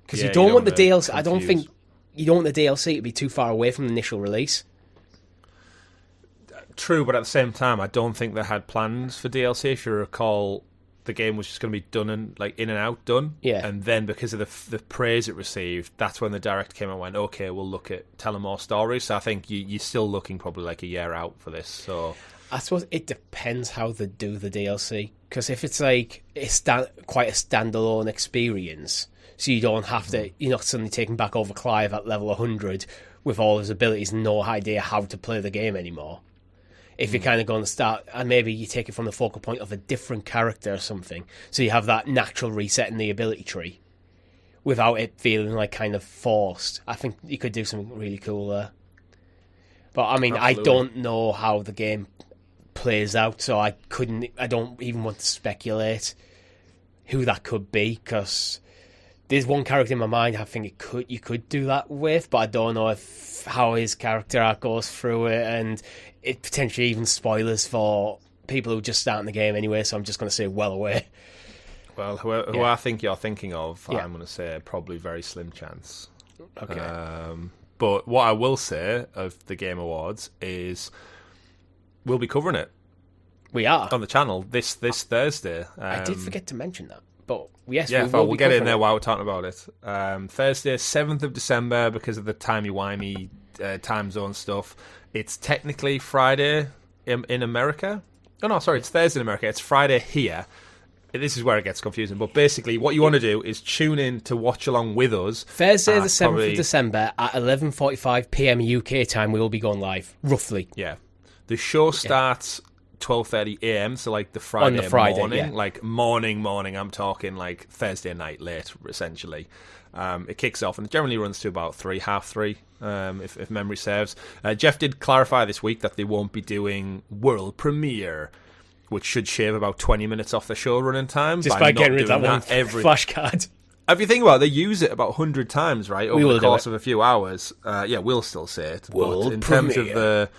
Because you don't want the DLC... I don't think... You don't want the DLC to be too far away from the initial release. True, but at the same time, I don't think they had plans for DLC. If you recall, the game was just going to be done and like in and out, done. Yeah. And then because of the praise it received, that's when the director came and went, okay, we'll look at telling more stories. So I think you're still looking probably like a year out for this. So I suppose it depends how they do the DLC. Because if it's like quite a standalone experience, so you don't have to, you're not suddenly taking back over Clive at level 100 with all his abilities and no idea how to play the game anymore. If you're kind of going to start, and maybe you take it from the focal point of a different character or something, so you have that natural reset in the ability tree without it feeling like kind of forced. I think you could do something really cool there. But I mean, absolutely. I don't know how the game plays out, so I don't even want to speculate who that could be, because there's one character in my mind I think you could do that with, but I don't know how his character arc goes through it, and it potentially even spoilers for people who are just starting the game anyway, so I'm just going to say well away. Well, who I think you're thinking of, I'm going to say probably very slim chance. Okay. But what I will say of the Game Awards is we'll be covering it. We are. On the channel this Thursday. I did forget to mention that. But yes, we'll get in there while we're talking about it. Thursday, 7th of December, because of the timey-wimey time zone stuff. It's technically Friday in America. Oh, no, sorry, it's Thursday in America. It's Friday here. this is where it gets confusing. But basically, what you want to do is tune in to watch along with us. Thursday, the 7th of December at 11:45 p.m. UK time, we will be going live, roughly. Yeah. The show starts 12:30 a.m. So like the Friday morning, like morning. I'm talking like Thursday night late, essentially. It kicks off and it generally runs to about 3:30, if memory serves. Jeff did clarify this week that they won't be doing world premiere, which should shave about 20 minutes off the show running time. Just by getting rid of that one flashcard. If you think about it, they use it about 100 times, right, over the course of a few hours. We'll still say it. World but in premiere. terms of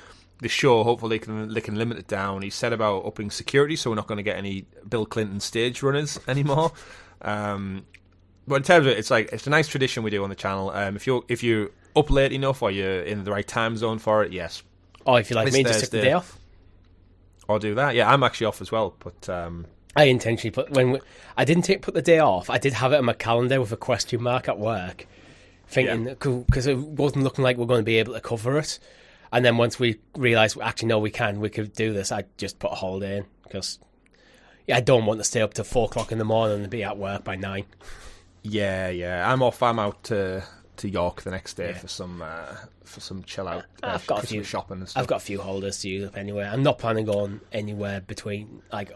the show, hopefully they can limit it down. He said about upping security, so we're not going to get any Bill Clinton stage runners anymore. But in terms of it, it's a nice tradition we do on the channel. If you're up late enough or you're in the right time zone for it, yes. Or if you like me, just take the day off. Or do that. Yeah, I'm actually off as well. But I intentionally I didn't put the day off. I did have it on my calendar with a question mark at work, thinking because it wasn't looking like we're going to be able to cover it. And then once we realised, actually, no, we could do this, I just put a holiday in because I don't want to stay up till 4 o'clock in the morning and be at work by 9. Yeah. I'm off. I'm out to York the next day for some chill out. I've got Christmas shopping and stuff. I've got a few holidays to use up anyway. I'm not planning on anywhere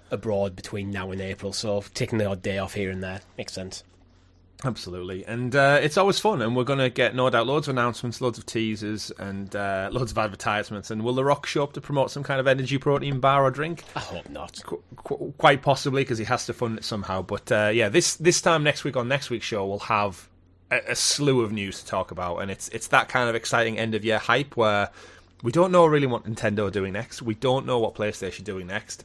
abroad between now and April, so taking the odd day off here and there makes sense. Absolutely, and it's always fun, and we're going to get, no doubt, loads of announcements, loads of teasers, and loads of advertisements. And will The Rock show up to promote some kind of energy protein bar or drink? I hope not. Quite possibly, because he has to fund it somehow. But this time next week on next week's show, we'll have a slew of news to talk about, and it's that kind of exciting end of year hype where we don't know really what Nintendo are doing next. We don't know what PlayStation are doing next.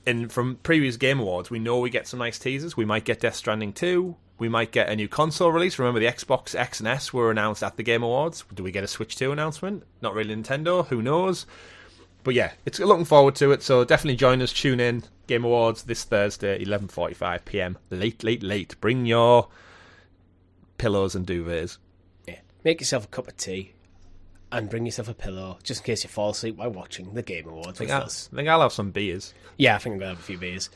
And from previous Game Awards, we know we get some nice teasers. We might get Death Stranding 2. We might get a new console release. Remember, the Xbox X and S were announced at the Game Awards. Do we get a Switch 2 announcement? Not really Nintendo. Who knows? But yeah, it's looking forward to it. So definitely join us. Tune in. Game Awards this Thursday, 11:45 p.m. Late. Bring your pillows and duvets. Yeah. Make yourself a cup of tea and bring yourself a pillow just in case you fall asleep while watching the Game Awards with us. I think I'll have some beers. Yeah, I think I'm going to have a few beers.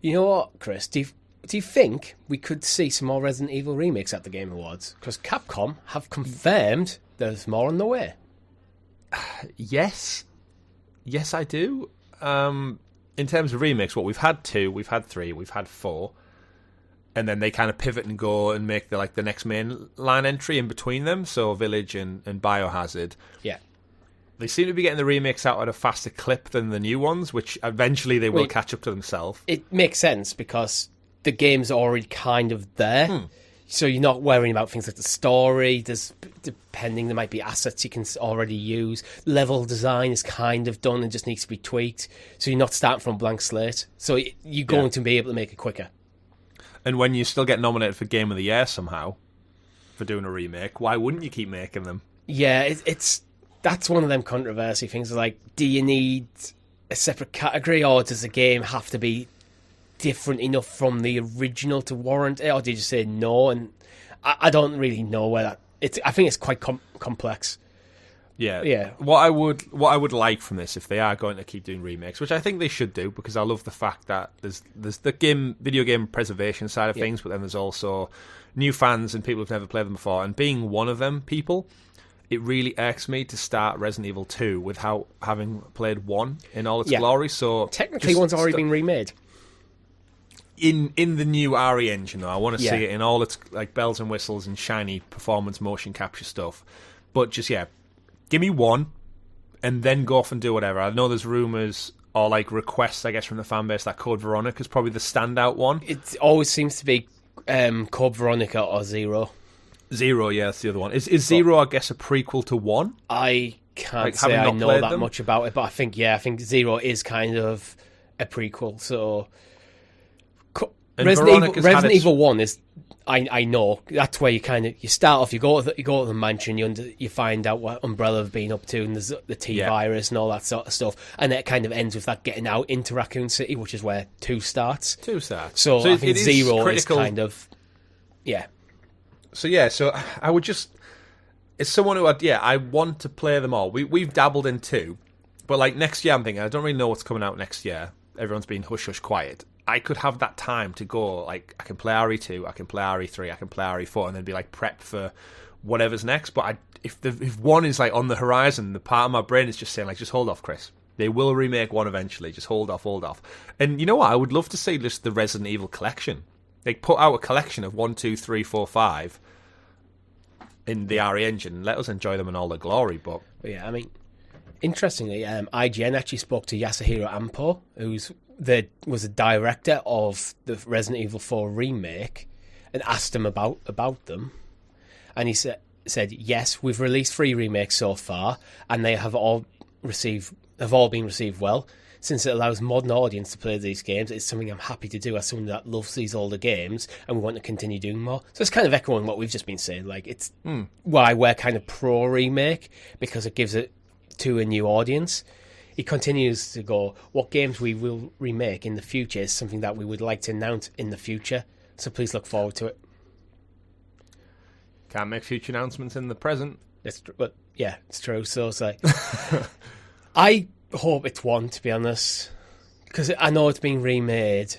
You know what, Chris? Do you think we could see some more Resident Evil remakes at the Game Awards? Because Capcom have confirmed there's more on the way. Yes, I do. In terms of remakes, we've had 2, we've had 3, we've had 4, and then they kind of pivot and go and make the next main line entry in between them. So Village and Biohazard. Yeah. They seem to be getting the remakes out at a faster clip than the new ones, which eventually they will catch up to themselves. It makes sense because the game's already kind of there. So you're not worrying about things like the story. There might be assets you can already use. Level design is kind of done and just needs to be tweaked. So you're not starting from a blank slate. So you're going to be able to make it quicker. And when you still get nominated for Game of the Year somehow for doing a remake, why wouldn't you keep making them? Yeah, that's one of them controversy things. Like, do you need a separate category, or does the game have to be different enough from the original to warrant it, or do you just say no? And I don't really know where that. I think it's quite complex. Yeah. What I would like from this, if they are going to keep doing remakes, which I think they should do, because I love the fact that there's the video game preservation side of things, but then there's also new fans and people who've never played them before. And being one of them people, it really irks me to start Resident Evil 2 without having played 1 in all its glory. So technically, one's already been remade. In the new RE engine, though, I want to see it in all its like bells and whistles and shiny performance motion capture stuff. But just give me 1, and then go off and do whatever. I know there's rumours or like requests, I guess, from the fan base that Code Veronica is probably the standout one. It always seems to be Code Veronica or Zero. Zero, yeah, that's the other one. Is Zero, I guess, a prequel to 1? I can't say I know that much about it, but I think Zero is kind of a prequel. So Resident Evil 1 is, I know, that's where you start off, you go to the mansion, you find out what Umbrella have been up to, and there's the T-virus and all that sort of stuff, and it kind of ends with that getting out into Raccoon City, which is where 2 starts. So I think Zero is kind of, So I would just, as someone who I want to play them all. We've dabbled in 2, but like next year I'm thinking, I don't really know what's coming out next year. Everyone's been hush quiet. I could have that time to go, like, I can play RE2, I can play RE3, I can play RE4, and then be like prep for whatever's next. But if one is like on the horizon, the part of my brain is just saying, like, just hold off, Chris. They will remake one eventually. Just hold off. And you know what? I would love to see just the Resident Evil collection. They put out a collection of 1, 2, 3, 4, 5 in the RE engine and let us enjoy them in all their glory. But yeah, I mean, interestingly, IGN actually spoke to Yasuhiro Ampo, was a director of the Resident Evil 4 remake, and asked him about them. And he said, yes, we've released 3 remakes so far, and they have all been received well. Since it allows modern audience to play these games, it's something I'm happy to do as someone that loves these older games, and we want to continue doing more. So it's kind of echoing what we've just been saying. Like, it's why we're kind of pro remake, because it gives it to a new audience. He continues to go, what games we will remake in the future is something that we would like to announce in the future. So please look forward to it. Can't make future announcements in the present. But yeah, it's true. So it's like, I hope it's one, to be honest, because I know it's being remade,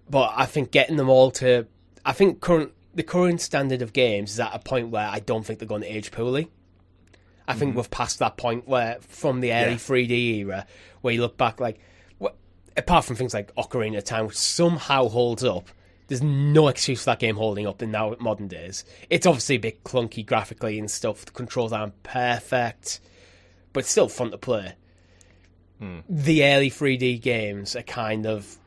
but I think getting them all to, I think the current standard of games is at a point where I don't think they're going to age poorly. I think we've passed that point where, from the early 3D era, where you look back, like, apart from things like Ocarina of Time, which somehow holds up, there's no excuse for that game holding up in now modern days. It's obviously a bit clunky graphically and stuff. The controls aren't perfect, but it's still fun to play. The early 3D games are kind of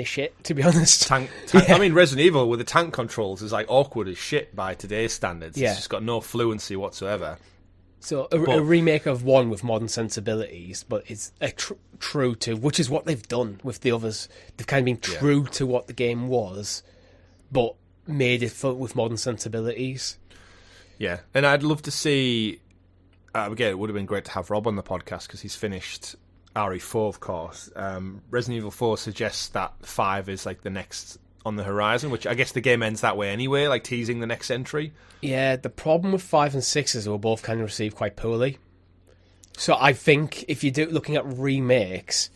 shit, to be honest. Yeah. I mean, Resident Evil with the tank controls is like awkward as shit by today's standards. Yeah. It's just got no fluency whatsoever. So a remake of one with modern sensibilities, but it's true to, which is what they've done with the others. They've kind of been true to what the game was, but made it with modern sensibilities. Yeah, and I'd love to see. Again, it would have been great to have Rob on the podcast because he's finished RE4, of course. Resident Evil 4 suggests that 5 is like the next on the horizon, which I guess the game ends that way anyway, like teasing the next entry. Yeah, the problem with 5 and 6 is they were both kind of received quite poorly. So I think if you're looking at remakes,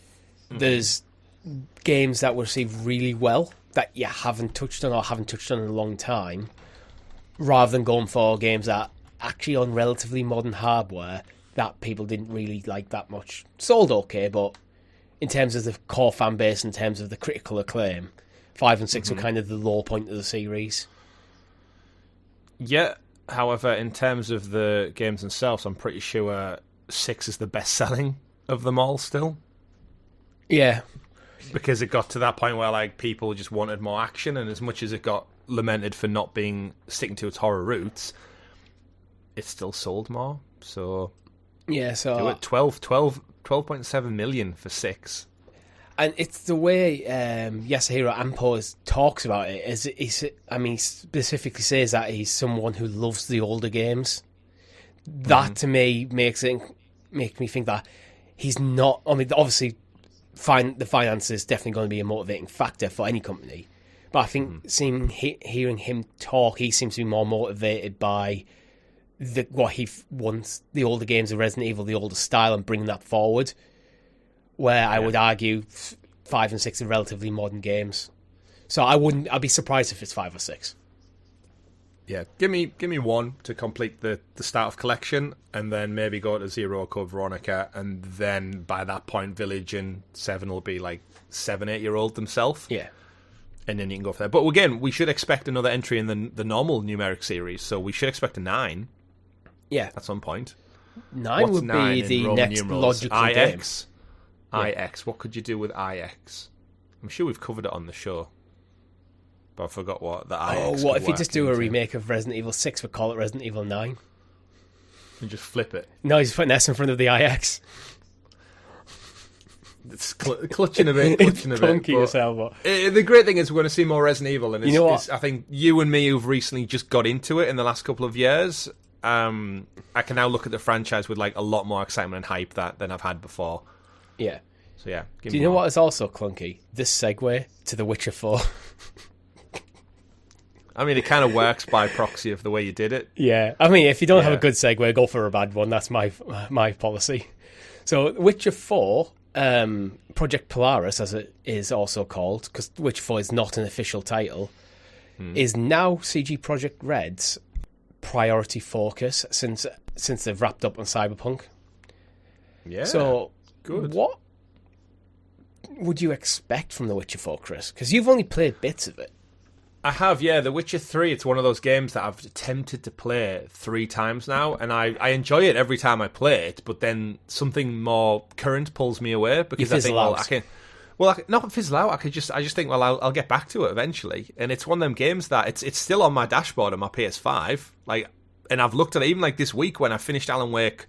there's games that were received really well that you haven't touched on or haven't touched on in a long time, rather than going for games that actually on relatively modern hardware that people didn't really like that much. Sold okay, but in terms of the core fan base, in terms of the critical acclaim, 5 and 6 were kind of the low point of the series. Yeah, however, in terms of the games themselves, I'm pretty sure 6 is the best selling of them all still. Yeah. Because it got to that point where like people just wanted more action, and as much as it got lamented for not sticking to its horror roots, it still sold more. So yeah, so 12.7 million for 6. And it's the way Yasuhiro Ampo talks about it. He specifically says that he's someone who loves the older games. That to me makes me think that he's not. I mean, obviously, the finance is definitely going to be a motivating factor for any company. But I think hearing him talk, he seems to be more motivated by what he wants, the older games of Resident Evil, the older style, and bringing that forward. Where I would argue 5 and 6 are relatively modern games. So I'd be surprised if it's 5 or 6. Yeah, give me 1 to complete the start of collection, and then maybe go to 0 Code Veronica, and then by that point Village and 7 will be like 7-8-year-old themselves. Yeah. And then you can go for that. But again, we should expect another entry in the normal numeric series, so we should expect a 9. Yeah. At some point. 9 would be the next logical game. IX. What could you do with IX? I'm sure we've covered it on the show, but I forgot what the IX. Oh, what if you just do a remake of Resident Evil 6 but call it Resident Evil 9? And just flip it. No, he's putting S in front of the IX. It's clutching a bit. It's clunky as hell, but the great thing is we're going to see more Resident Evil, and you know what? I think you and me who've recently just got into it in the last couple of years, I can now look at the franchise with like a lot more excitement and hype than I've had before. Yeah. So yeah. Do you know what is also clunky? This segue to The Witcher 4. I mean, it kind of works by proxy of the way you did it. Yeah. I mean, if you don't have a good segue, go for a bad one. That's my policy. So, Witcher 4 Project Polaris, as it is also called, because Witcher 4 is not an official title, is now CG Projekt Red's priority focus since they've wrapped up on Cyberpunk. Yeah. So, good. What would you expect from The Witcher 4, Chris? Because you've only played bits of it. I have, yeah. The Witcher 3, it's one of those games that I've attempted to play 3 times now, and I enjoy it every time I play it, but then something more current pulls me away, because I think, not fizzle out, I just think, well, I'll get back to it eventually, and it's one of them games that it's still on my dashboard on my PS5, and I've looked at it, even this week when I finished Alan Wake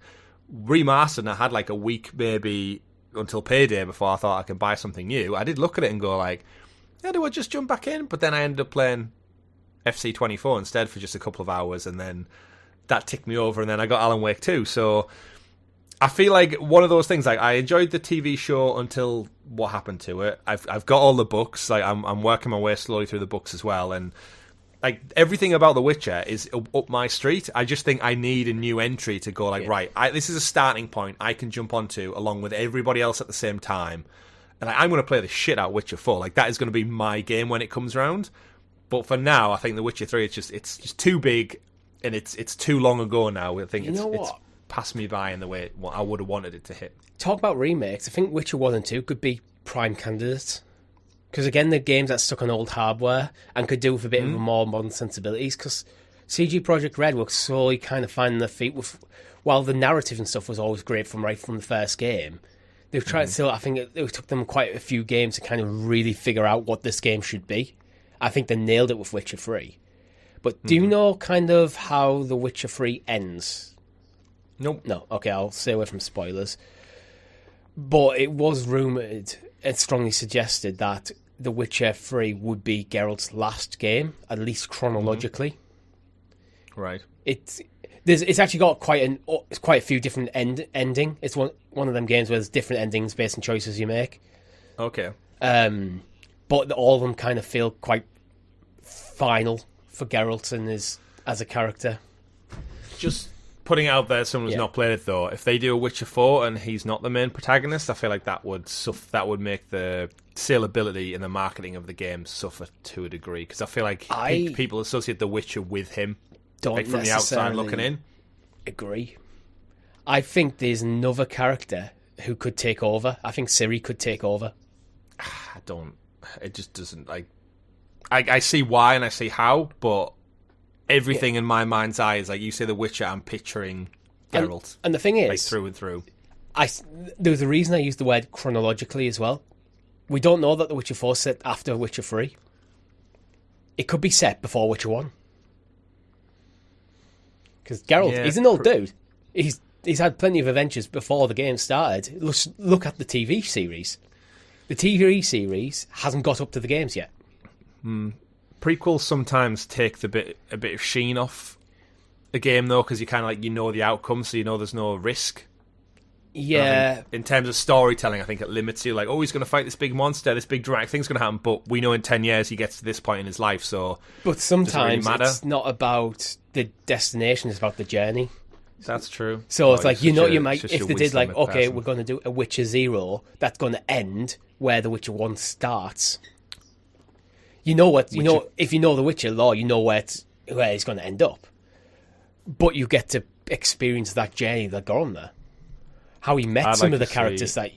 Remastered, and I had a week maybe until payday before I thought I could buy something new. I did look at it and go yeah, do I just jump back in? But then I ended up playing FC24 instead for just a couple of hours, and then that ticked me over, and then I got Alan Wake 2. So I feel like one of those things, I enjoyed the TV show until what happened to it. I've got all the books. I'm working my way slowly through the books as well, and everything about The Witcher is up my street. I just think I need a new entry to go right, this is a starting point I can jump onto along with everybody else at the same time. And I'm going to play the shit out of Witcher 4. That is going to be my game when it comes around. But for now, I think The Witcher 3, it's just too big, and it's too long ago now. I think it's passed me by in the way I would have wanted it to hit. Talk about remakes. I think Witcher 1 and 2 could be prime candidates. Because again, they're games that stuck on old hardware and could do with a bit of more modern sensibilities. Because CG Projekt Red were slowly kind of finding their feet while the narrative and stuff was always great from the first game. They've tried still. I think it took them quite a few games to kind of really figure out what this game should be. I think they nailed it with Witcher 3. But do you know kind of how The Witcher 3 ends? Nope. No. Okay, I'll stay away from spoilers. But it was rumoured and strongly suggested that The Witcher 3 would be Geralt's last game, at least chronologically. Right. It's actually got quite a few different ending. It's one of them games where there's different endings based on choices you make. Okay. But all of them kind of feel quite final for Geralt and as a character. Just putting it out there, someone who's not played it though, if they do a Witcher 4 and he's not the main protagonist, I feel like that would make the saleability and the marketing of the game suffer to a degree, because I feel like people associate The Witcher with him. Don't from the outside looking in. Agree. I think there's another character who could take over. I think Ciri could take over. It just doesn't. I see why and I see how, but everything in my mind's eye is you say The Witcher, I'm picturing Geralt. And the thing is, through and through. There's a reason I used the word chronologically as well. We don't know that The Witcher 4 set after Witcher 3. It could be set before Witcher 1. Because Geralt, he's an old dude. He's had plenty of adventures before the game started. Look at the TV series. The TV series hasn't got up to the games yet. Prequels sometimes take a bit of sheen off a game though, because you kind of know the outcome, so there's no risk. Yeah. In terms of storytelling, I think it limits you. He's going to fight this big monster, this big dramatic thing's going to happen, but we know in 10 years he gets to this point in his life, so... But sometimes it's not about the destination, it's about the journey. That's true. So it's you might... If they did, okay, we're going to do a Witcher 0, that's going to end where The Witcher 1 starts. If you know The Witcher lore, you know where it's going to end up. But you get to experience that journey that got on there. How he met some of the characters that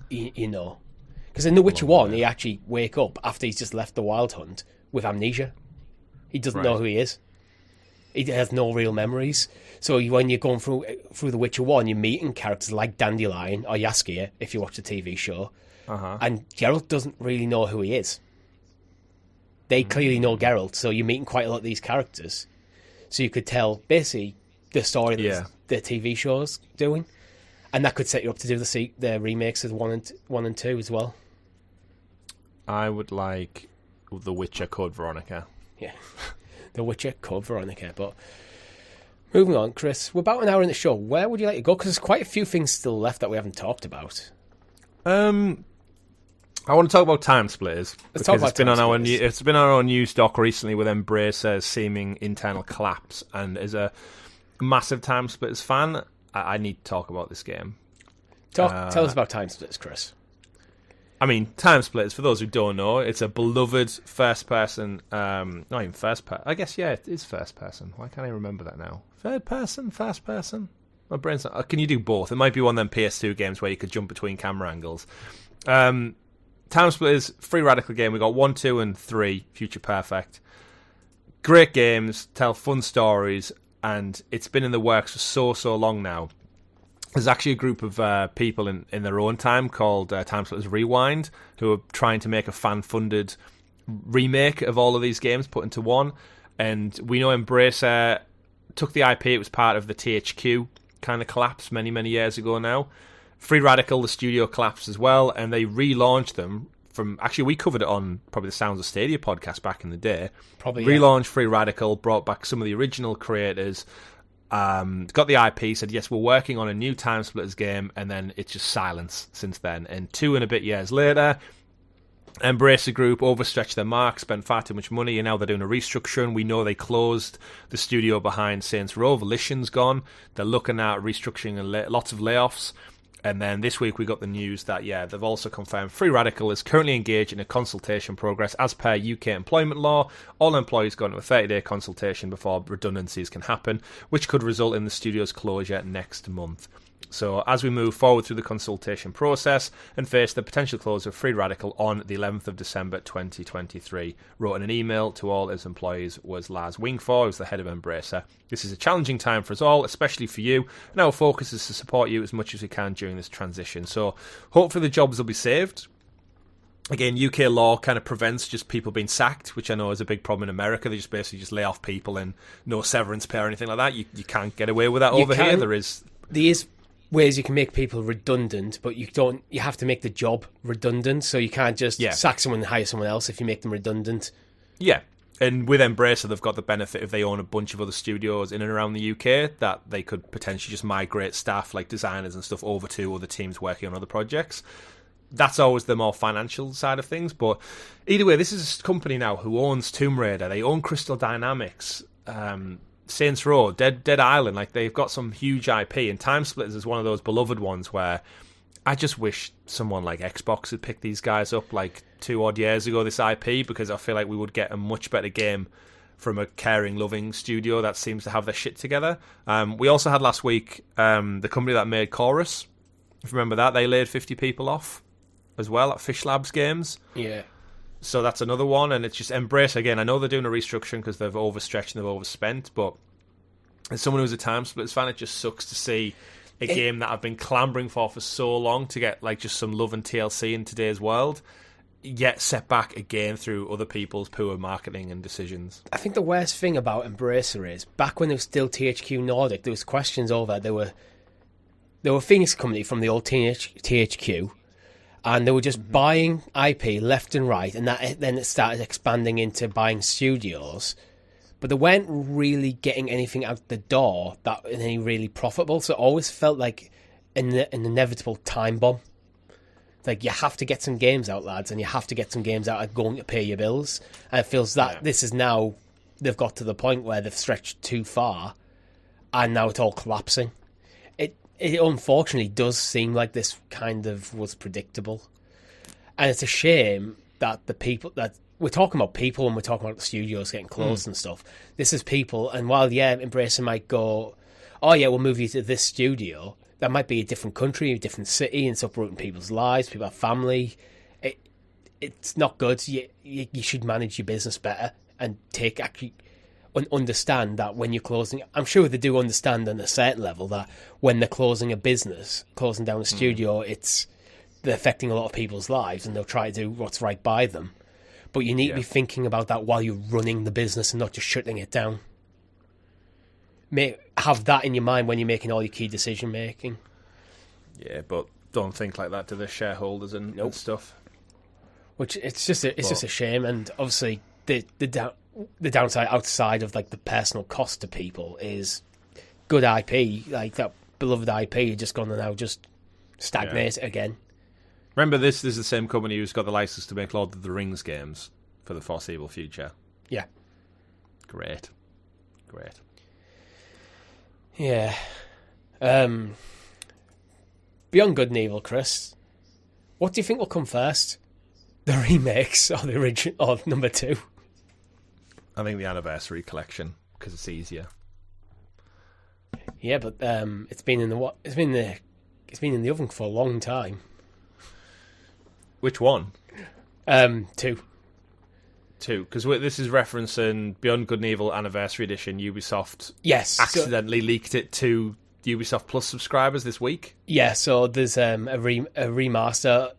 you know. Because in The Witcher 1, he actually wake up after he's just left the Wild Hunt with amnesia. He doesn't know who he is. He has no real memories. So when you're going through The Witcher 1, you're meeting characters like Dandelion or Jaskier, if you watch the TV show. And Geralt doesn't really know who he is. They clearly know Geralt, so you're meeting quite a lot of these characters. So you could tell, basically, the story that the TV show's doing. And that could set you up to do the remakes of 1 and 2 as well. I would like The Witcher Code Veronica. Yeah, The Witcher Code Veronica. But moving on, Chris, we're about an hour in the show. Where would you like to go? Because there's quite a few things still left that we haven't talked about. I want to talk about Time Splitters. Let's talk about it's been on our news doc recently with Embracer's seeming internal collapse. And as a massive Time Splitters fan, I need to talk about this game. Tell us about Time Splitters, Chris. I mean, Time Splitters, for those who don't know, it's a beloved first-person... not even first-person. I guess, yeah, it is first-person. Why can't I remember that now? Third-person? First-person? My brain's not... Can you do both? It might be one of them PS2 games where you could jump between camera angles. Time Splitters, Free Radical game. We got 1, 2, and 3, Future Perfect. Great games, tell fun stories, and it's been in the works for so long now. There's actually a group of people in their own time called Time Splitters Rewind who are trying to make a fan-funded remake of all of these games put into one. And we know Embracer took the IP. It was part of the THQ kind of collapse many years ago now. Free Radical, the studio collapsed as well, and they relaunched them from... Actually, we covered it on probably the Sounds of Stadia podcast back in the day. Probably, relaunched Free Radical, brought back some of the original creators... got the IP, said yes, we're working on a new Time Splitters game, and then it's just silence since then. And 2 and a bit years later, Embracer Group overstretched their mark, spent far too much money, and now they're doing a restructuring. We know they closed the studio behind Saints Row. Volition's gone. They're looking at restructuring and lots of layoffs. And then this week we got the news that, yeah, they've also confirmed Free Radical is currently engaged in a consultation progress as per UK employment law. All employees go into a 30-day consultation before redundancies can happen, which could result in the studio's closure next month. So as we move forward through the consultation process and face the potential close of Free Radical on the 11th of December 2023, wrote in an email to all his employees was Lars Wingford, who's the head of Embracer. This is a challenging time for us all, especially for you, and our focus is to support you as much as we can during this transition. So hopefully the jobs will be saved. Again, UK law kind of prevents just people being sacked, which I know is a big problem in America. They just basically just lay off people and no severance pay or anything like that. You can't get away with that over here. There is ways you can make people redundant, but you have to make the job redundant, so you can't just sack someone and hire someone else if you make them redundant. Yeah, and with Embracer, they've got the benefit if they own a bunch of other studios in and around the UK that they could potentially just migrate staff, like designers and stuff, over to other teams working on other projects. That's always the more financial side of things, but either way, this is a company now who owns Tomb Raider, they own Crystal Dynamics, Saints Row, Dead Island. Like, they've got some huge IP, and Time Splitters is one of those beloved ones where I just wish someone like Xbox had picked these guys up like 2 odd years ago, this IP, because I feel like we would get a much better game from a caring, loving studio that seems to have their shit together. We also had last week the company that made Chorus. If you remember that, they laid 50 people off as well at Fish Labs Games. Yeah. So that's another one, and it's just Embrace again. I know they're doing a restructuring because they've overstretched and they've overspent, but as someone who's a Time Splitters fan, it just sucks to see a game that I've been clambering for so long to get like just some love and TLC in today's world, yet set back again through other people's poor marketing and decisions. I think the worst thing about Embracer is, back when it was still THQ Nordic, there was questions over, there were Phoenix Company from the old THQ, and they were just buying IP left and right, and then it started expanding into buying studios. But they weren't really getting anything out the door that was any really profitable, so it always felt like an inevitable time bomb. Like, you have to get some games out, lads, and you have to get some games out that are going to pay your bills. And it feels that this is now, they've got to the point where they've stretched too far, and now it's all collapsing. It unfortunately does seem like this kind of was predictable. And it's a shame that the people that we're talking about, people when we're talking about the studios getting closed and stuff. This is people, and while Embracer might go, oh yeah, we'll move you to this studio, that might be a different country, a different city, and it's uprooting people's lives. People have family. It's not good. You should manage your business better and understand that when you're closing, I'm sure they do understand on a certain level that when they're closing a business, closing down a studio, they're affecting a lot of people's lives, and they'll try to do what's right by them. But you need to be thinking about that while you're running the business and not just shutting it down. Have that in your mind when you're making all your key decision making. Yeah, but don't think like that to the shareholders and stuff. Which it's just a shame, and obviously the downside outside of like the personal cost to people is good IP, like that beloved IP. You're just going to now just stagnate again. Remember, this is the same company who's got the license to make Lord of the Rings games for the foreseeable future. Yeah. Great. Yeah. Beyond Good and Evil, Chris, What do you think will come first? The remakes or the original, or number 2? I think the anniversary collection, because it's easier. Yeah, but it's been in the oven for a long time. Which one? 2. 2, because this is referencing Beyond Good and Evil Anniversary Edition. Ubisoft accidentally leaked it to Ubisoft Plus subscribers this week. Yeah, so there's a remaster,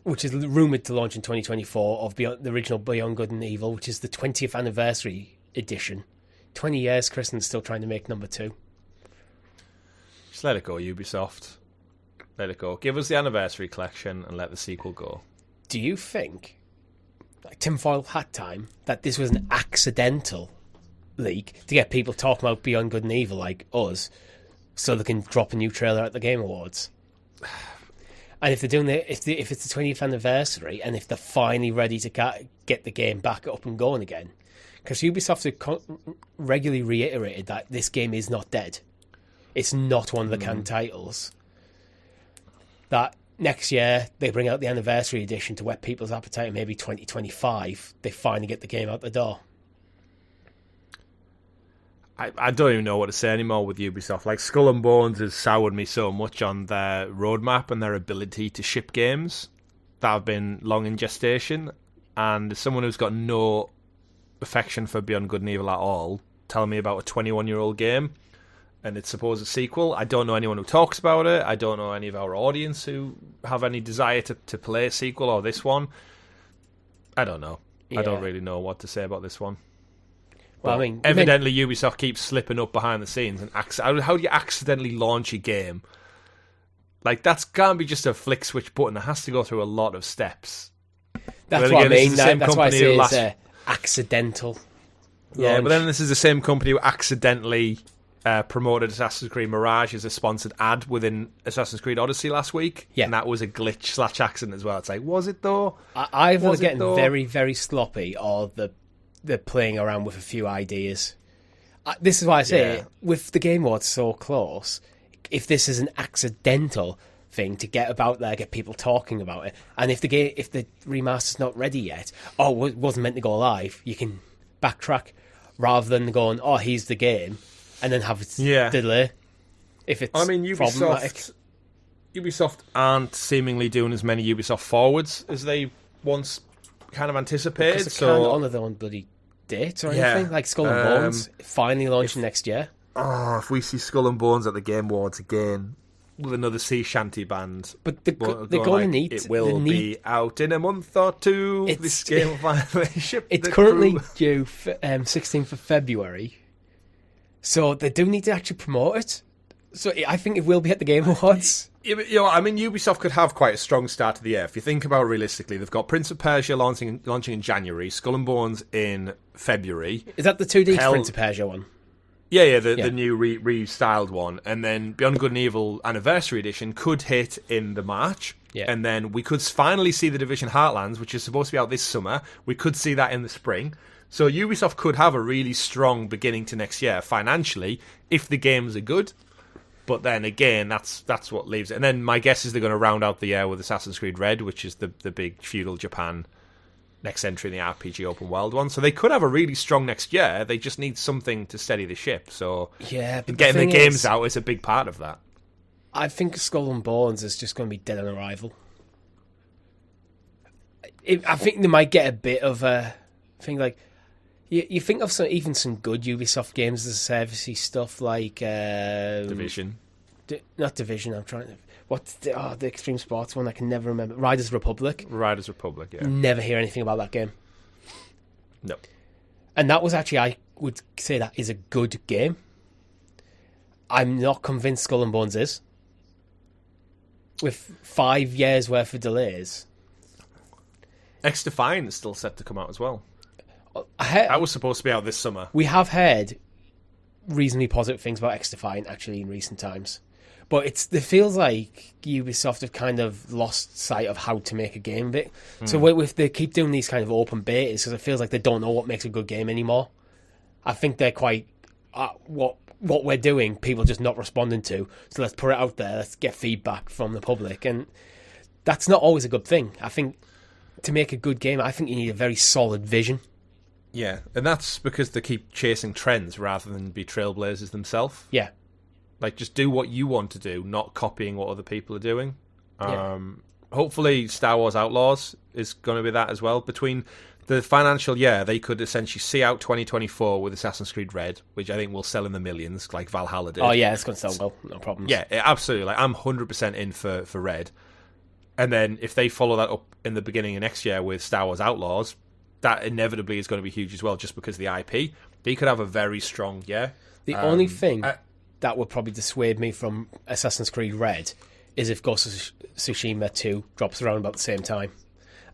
which is rumoured to launch in 2024, of the original Beyond Good and Evil, which is the 20th Anniversary Edition. 20 years, Kristen's still trying to make number 2. Just let it go, Ubisoft. Let it go. Give us the Anniversary Collection and let the sequel go. Do you think, like tinfoil hat time, that this was an accidental leak to get people talking about Beyond Good and Evil like us, so they can drop a new trailer at the Game Awards? And if they're doing if it's the 20th anniversary, and if they're finally ready to get the game back up and going again, because Ubisoft have regularly reiterated that this game is not dead. It's not one of the canned titles. That next year they bring out the anniversary edition to whet people's appetite, and maybe 2025 they finally get the game out the door. I don't even know what to say anymore with Ubisoft. Like, Skull and Bones has soured me so much on their roadmap and their ability to ship games that have been long in gestation. And as someone who's got no affection for Beyond Good and Evil at all, telling me about a 21-year-old game and its supposed sequel. I don't know anyone who talks about it. I don't know any of our audience who have any desire to play a sequel or this one. I don't know. Yeah. I don't really know what to say about this one. Well, I mean, evidently Ubisoft keeps slipping up behind the scenes. And how do you accidentally launch a game? Like, that can't be just a flick switch button. It has to go through a lot of steps. That's what I mean. That's why I say it's accidental. Yeah, but then this is the same company who accidentally promoted Assassin's Creed Mirage as a sponsored ad within Assassin's Creed Odyssey last week. Yeah. And that was a glitch / accident as well. It's like, was it though? Either they're getting very, very sloppy, or they're playing around with a few ideas. This is why I say, with the Game Awards so close, if this is an accidental thing to get about there, get people talking about it, and if the remaster's not ready yet, or it wasn't meant to go live, you can backtrack rather than going, oh, here's the game, and then have it delay. If it's problematic. Ubisoft aren't seemingly doing as many Ubisoft forwards as they once kind of anticipated. Because they can't honour their own bloody dates or anything. Like Skull and Bones finally launching next year. Oh, if we see Skull and Bones at the Game Awards again with another sea shanty band, but they're going to need it will be out in a month or two. This game will finally ship. It's currently due 16th of February, so they do need to actually promote it. So I think it will be at the Game Awards. You know, I mean, Ubisoft could have quite a strong start to the year. If you think about it realistically, they've got Prince of Persia launching in January, Skull and Bones in February. Is that the 2D Prince of Persia one? Yeah, the new restyled one. And then Beyond Good and Evil Anniversary Edition could hit in the March. Yeah. And then we could finally see The Division Heartlands, which is supposed to be out this summer. We could see that in the spring. So Ubisoft could have a really strong beginning to next year financially if the games are good. But then again, that's what leaves it. And then my guess is they're going to round out the year with Assassin's Creed Red, which is the big feudal Japan next entry in the RPG open world one. So they could have a really strong next year. They just need something to steady the ship. So but getting the games out is a big part of that. I think Skull and Bones is just going to be dead on arrival. I think they might get a bit of a thing like... You think of some good Ubisoft games as a servicey stuff like... Division. Not Division, I'm trying to... What's the Extreme Sports one? I can never remember. Riders Republic. Riders Republic, yeah. Never hear anything about that game. No. And that was actually, I would say that is a good game. I'm not convinced Skull and Bones is. With 5 years worth of delays. X Defiant is still set to come out as well. That was supposed to be out this summer. We have heard reasonably positive things about X Defiant actually in recent times. But it feels like Ubisoft have kind of lost sight of how to make a game of it. So if they keep doing these kind of open betas, because it feels like they don't know what makes a good game anymore. I think they're quite... what we're doing, people just not responding to. So let's put it out there, let's get feedback from the public. And that's not always a good thing. I think to make a good game, I think you need a very solid vision. Yeah, and that's because they keep chasing trends rather than be trailblazers themselves. Yeah. Like, just do what you want to do, not copying what other people are doing. Yeah. Hopefully Star Wars Outlaws is going to be that as well. Between the financial year, they could essentially see out 2024 with Assassin's Creed Red, which I think will sell in the millions, like Valhalla did. Oh, yeah, it's going to sell well. No problems. Yeah, absolutely. Like, I'm 100% in for Red. And then if they follow that up in the beginning of next year with Star Wars Outlaws, that inevitably is going to be huge as well, just because of the IP. They could have a very strong year. The only thing that would probably dissuade me from Assassin's Creed Red is if Ghost of Tsushima 2 drops around about the same time.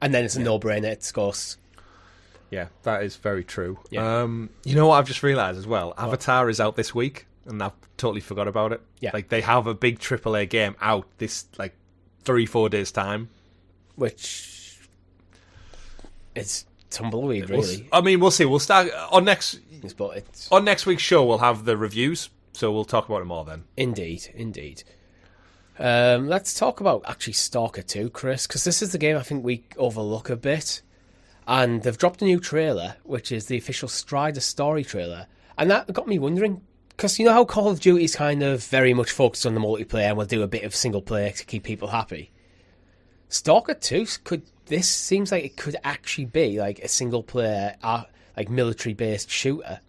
And then it's a no-brainer, it's Ghost. Yeah, that is very true. Yeah. You know what I've just realised as well? Avatar is out this week, and I've totally forgot about it. Yeah. Like, they have a big AAA game out this, 3-4 days' time. Which is tumbleweed, really. We'll see. We'll start on next week's show. We'll have the reviews, so we'll talk about it more then. Indeed. Let's talk about actually Stalker 2, Chris, because this is the game I think we overlook a bit. And they've dropped a new trailer, which is the official Strider story trailer, and that got me wondering, because you know how Call of Duty is kind of very much focused on the multiplayer and will do a bit of single player to keep people happy. Stalker 2 this seems like it could actually be like a single player, like military based shooter,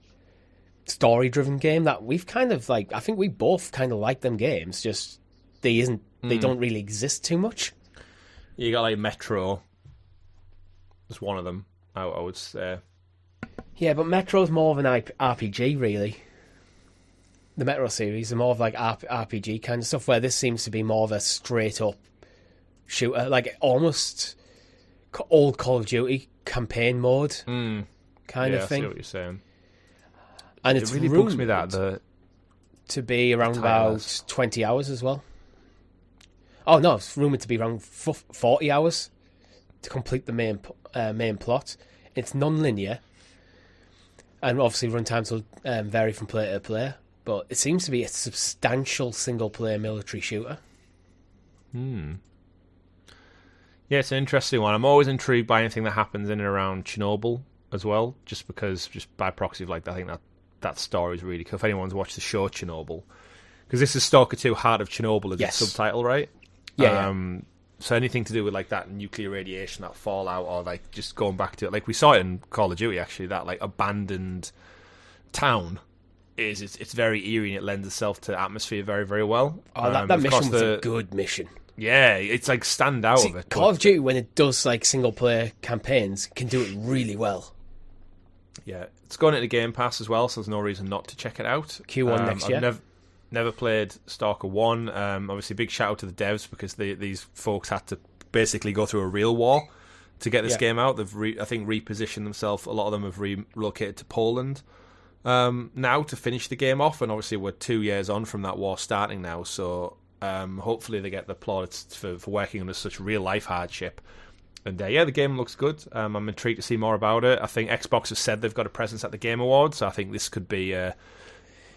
story driven game that we've kind of like. I think we both kind of like them games. Just they don't really exist too much. You got like Metro. It's one of them. I would say. Yeah, but Metro's more of an RPG, really. The Metro series are more of like RPG kind of stuff, where this seems to be more of a straight up shooter, like almost old Call of Duty campaign mode kind of thing. I see what you're saying. And it really bugs me that to be around about 20 hours as well. Oh no, it's rumoured to be around 40 hours to complete the main plot. It's non-linear, and obviously runtimes will vary from player to player, but it seems to be a substantial single-player military shooter. Yeah, it's an interesting one. I'm always intrigued by anything that happens in and around Chernobyl as well, just by proxy of I think that story is really cool. If anyone's watched the show Chernobyl, because this is Stalker 2 Heart of Chernobyl as its subtitle, right? Yeah. So anything to do with like that nuclear radiation, that fallout, or like just going back to it, like we saw it in Call of Duty actually, that like abandoned town it's very eerie and it lends itself to atmosphere very, very well. Oh, that mission was a good mission. Yeah, it's like stand out of it. Call of Duty, when it does like single player campaigns, can do it really well. Yeah, it's going into GamePass as well, so there's no reason not to check it out. Q1 next year. I've never played Stalker 1. Obviously, big shout out to the devs, because these folks had to basically go through a real war to get this game out. They've, I think, repositioned themselves. A lot of them have relocated to Poland now to finish the game off, and obviously we're 2 years on from that war starting now, so hopefully they get the plaudits for working under such real-life hardship. And the game looks good. I'm intrigued to see more about it. I think Xbox has said they've got a presence at the Game Awards, so I think this could be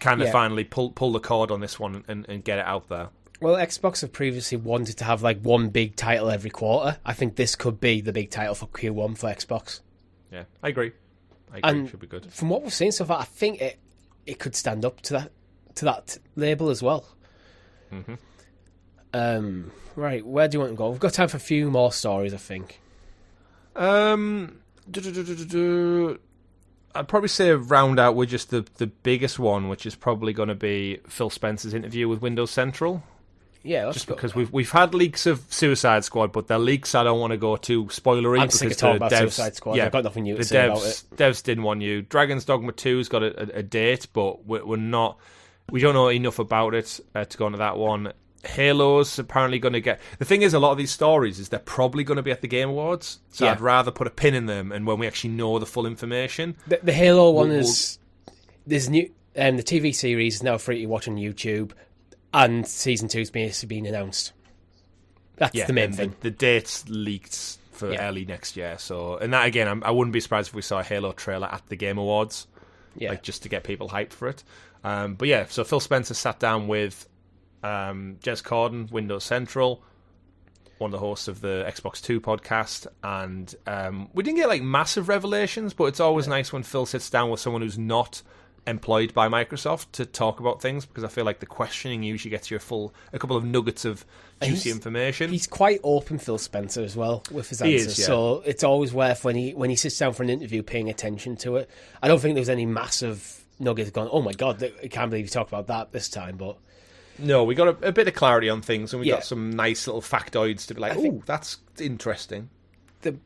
finally pull the cord on this one and get it out there. Well, Xbox have previously wanted to have like one big title every quarter. I think this could be the big title for Q1 for Xbox. Yeah, I agree. And it should be good. From what we've seen so far, I think it could stand up to that label as well. Mm-hmm. Right, where do you want to go? We've got time for a few more stories, I think. I'd probably say round out with just the biggest one, which is probably going to be Phil Spencer's interview with Windows Central. Yeah, just because we've had leaks of Suicide Squad, but they're leaks I don't want to go too spoilery. I'm sick of talking about Suicide Squad. I've got nothing new to say about it. Devs didn't want you. Dragon's Dogma 2's got a date, but we don't know enough about it to go into that one. Halo's apparently going to get... The thing is, a lot of these stories is they're probably going to be at the Game Awards, so I'd rather put a pin in them, and when we actually know the full information. The Halo one is... There's new... the TV series is now free to watch on YouTube, and Season 2's basically been announced. That's the main thing. The date's leaked for early next year, so... And that, again, I wouldn't be surprised if we saw a Halo trailer at the Game Awards, just to get people hyped for it. So Phil Spencer sat down with... Jez Corden, Windows Central. one of the hosts of the Xbox 2 podcast, and we didn't get like massive revelations, but it's always nice when Phil sits down with someone who's not employed by Microsoft to talk about things, because I feel like the questioning usually gets you a couple of nuggets of juicy information. He's quite open, Phil Spencer, as well, with his answers. Is, yeah. So it's always worth when he sits down for an interview paying attention to it. I don't think there's any massive nuggets going, oh my god, I can't believe you talked about that this time, but no, we got a bit of clarity on things, and we got some nice little factoids to be like, oh, that's interesting.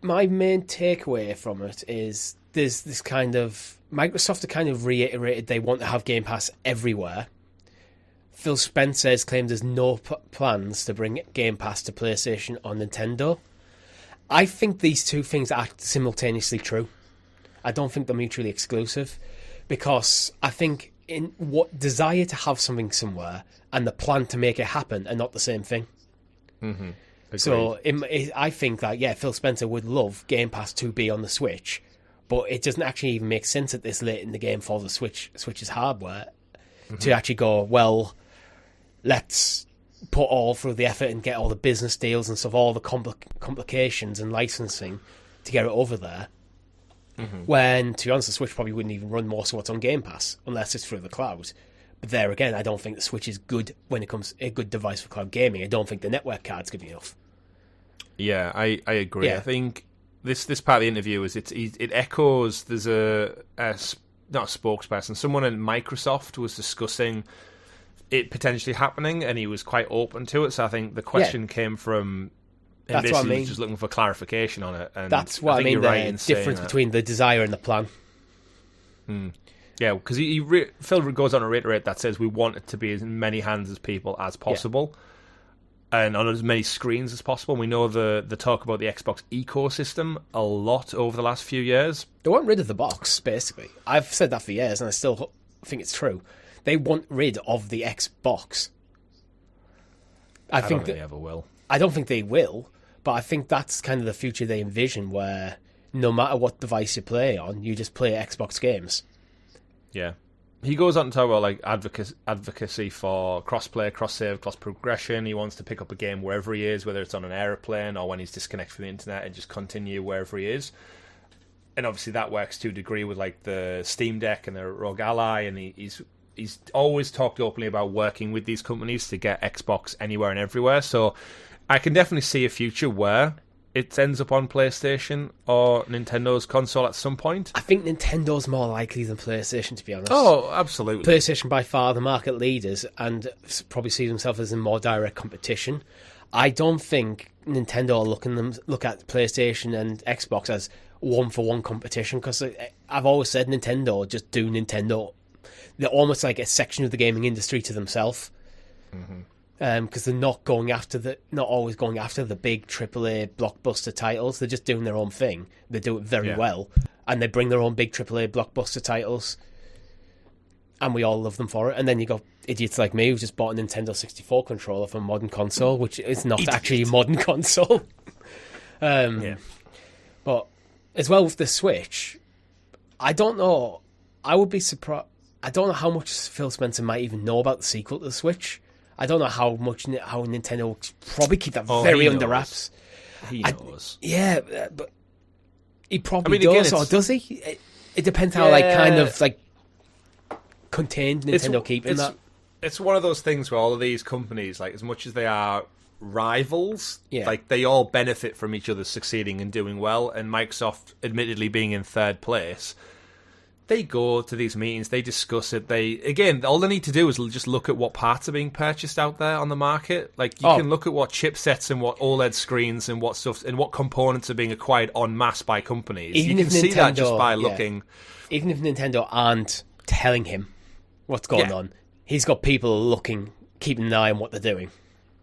My main takeaway from it is there's this kind of... Microsoft have kind of reiterated they want to have Game Pass everywhere. Phil Spencer has claimed there's no plans to bring Game Pass to PlayStation or Nintendo. I think these two things are simultaneously true. I don't think they're mutually exclusive, because I think in what desire to have something somewhere and the plan to make it happen are not the same thing. Mm-hmm. So I think that, Phil Spencer would love Game Pass to be on the Switch, but it doesn't actually even make sense at this late in the game for the Switch's hardware to actually go, well, let's put all through the effort and get all the business deals and stuff, all the complications and licensing to get it over there. Mm-hmm. When, to be honest, the Switch probably wouldn't even run most of what's on Game Pass unless it's through the cloud. But there again, I don't think the Switch is good when it comes a good device for cloud gaming. I don't think the network card's good enough. Yeah, I agree. Yeah. I think this part of the interview is it echoes. There's not a spokesperson, someone in Microsoft was discussing it potentially happening, and he was quite open to it. So I think the question came from. That's what I mean. Just looking for clarification on it. And that's what I mean. The difference between the desire and the plan. Yeah, because Phil goes on to reiterate that, says we want it to be as many hands as people as possible, and on as many screens as possible. We know the talk about the Xbox ecosystem a lot over the last few years. They want rid of the box, basically. I've said that for years, and I still think it's true. They want rid of the Xbox. I don't think they ever will. I don't think they will. But I think that's kind of the future they envision, where no matter what device you play on, you just play Xbox games. Yeah. He goes on to talk about like advocacy for cross-play, cross-save, cross-progression. He wants to pick up a game wherever he is, whether it's on an airplane or when he's disconnected from the internet, and just continue wherever he is. And obviously that works to a degree with like the Steam Deck and the Rogue Ally, and he's always talked openly about working with these companies to get Xbox anywhere and everywhere. So I can definitely see a future where it ends up on PlayStation or Nintendo's console at some point. I think Nintendo's more likely than PlayStation, to be honest. Oh, absolutely. PlayStation by far the market leaders and probably see themselves as in more direct competition. I don't think Nintendo look at PlayStation and Xbox as one-for-one competition, because I've always said Nintendo just do Nintendo. They're almost like a section of the gaming industry to themselves. Mm-hmm. Because they're not always going after the big AAA blockbuster titles. They're just doing their own thing. They do it very well, and they bring their own big AAA blockbuster titles, and we all love them for it. And then you got idiots like me who just bought a Nintendo 64 controller for a modern console, which is not actually a modern console. But as well with the Switch, I don't know. I would be surprised. I don't know how much Phil Spencer might even know about the sequel to the Switch. I don't know how Nintendo will probably keep that very under wraps. He knows. But he probably does, or does he? It depends how contained Nintendo keeping that. It's one of those things where all of these companies, like as much as they are rivals, like they all benefit from each other succeeding and doing well. And Microsoft, admittedly being in third place, they go to these meetings, they discuss it. All they need to do is just look at what parts are being purchased out there on the market. Like you can look at what chipsets and what OLED screens and what stuff and what components are being acquired en masse by companies. You can see that just by looking. Even if Nintendo aren't telling him what's going on, he's got people keeping an eye on what they're doing.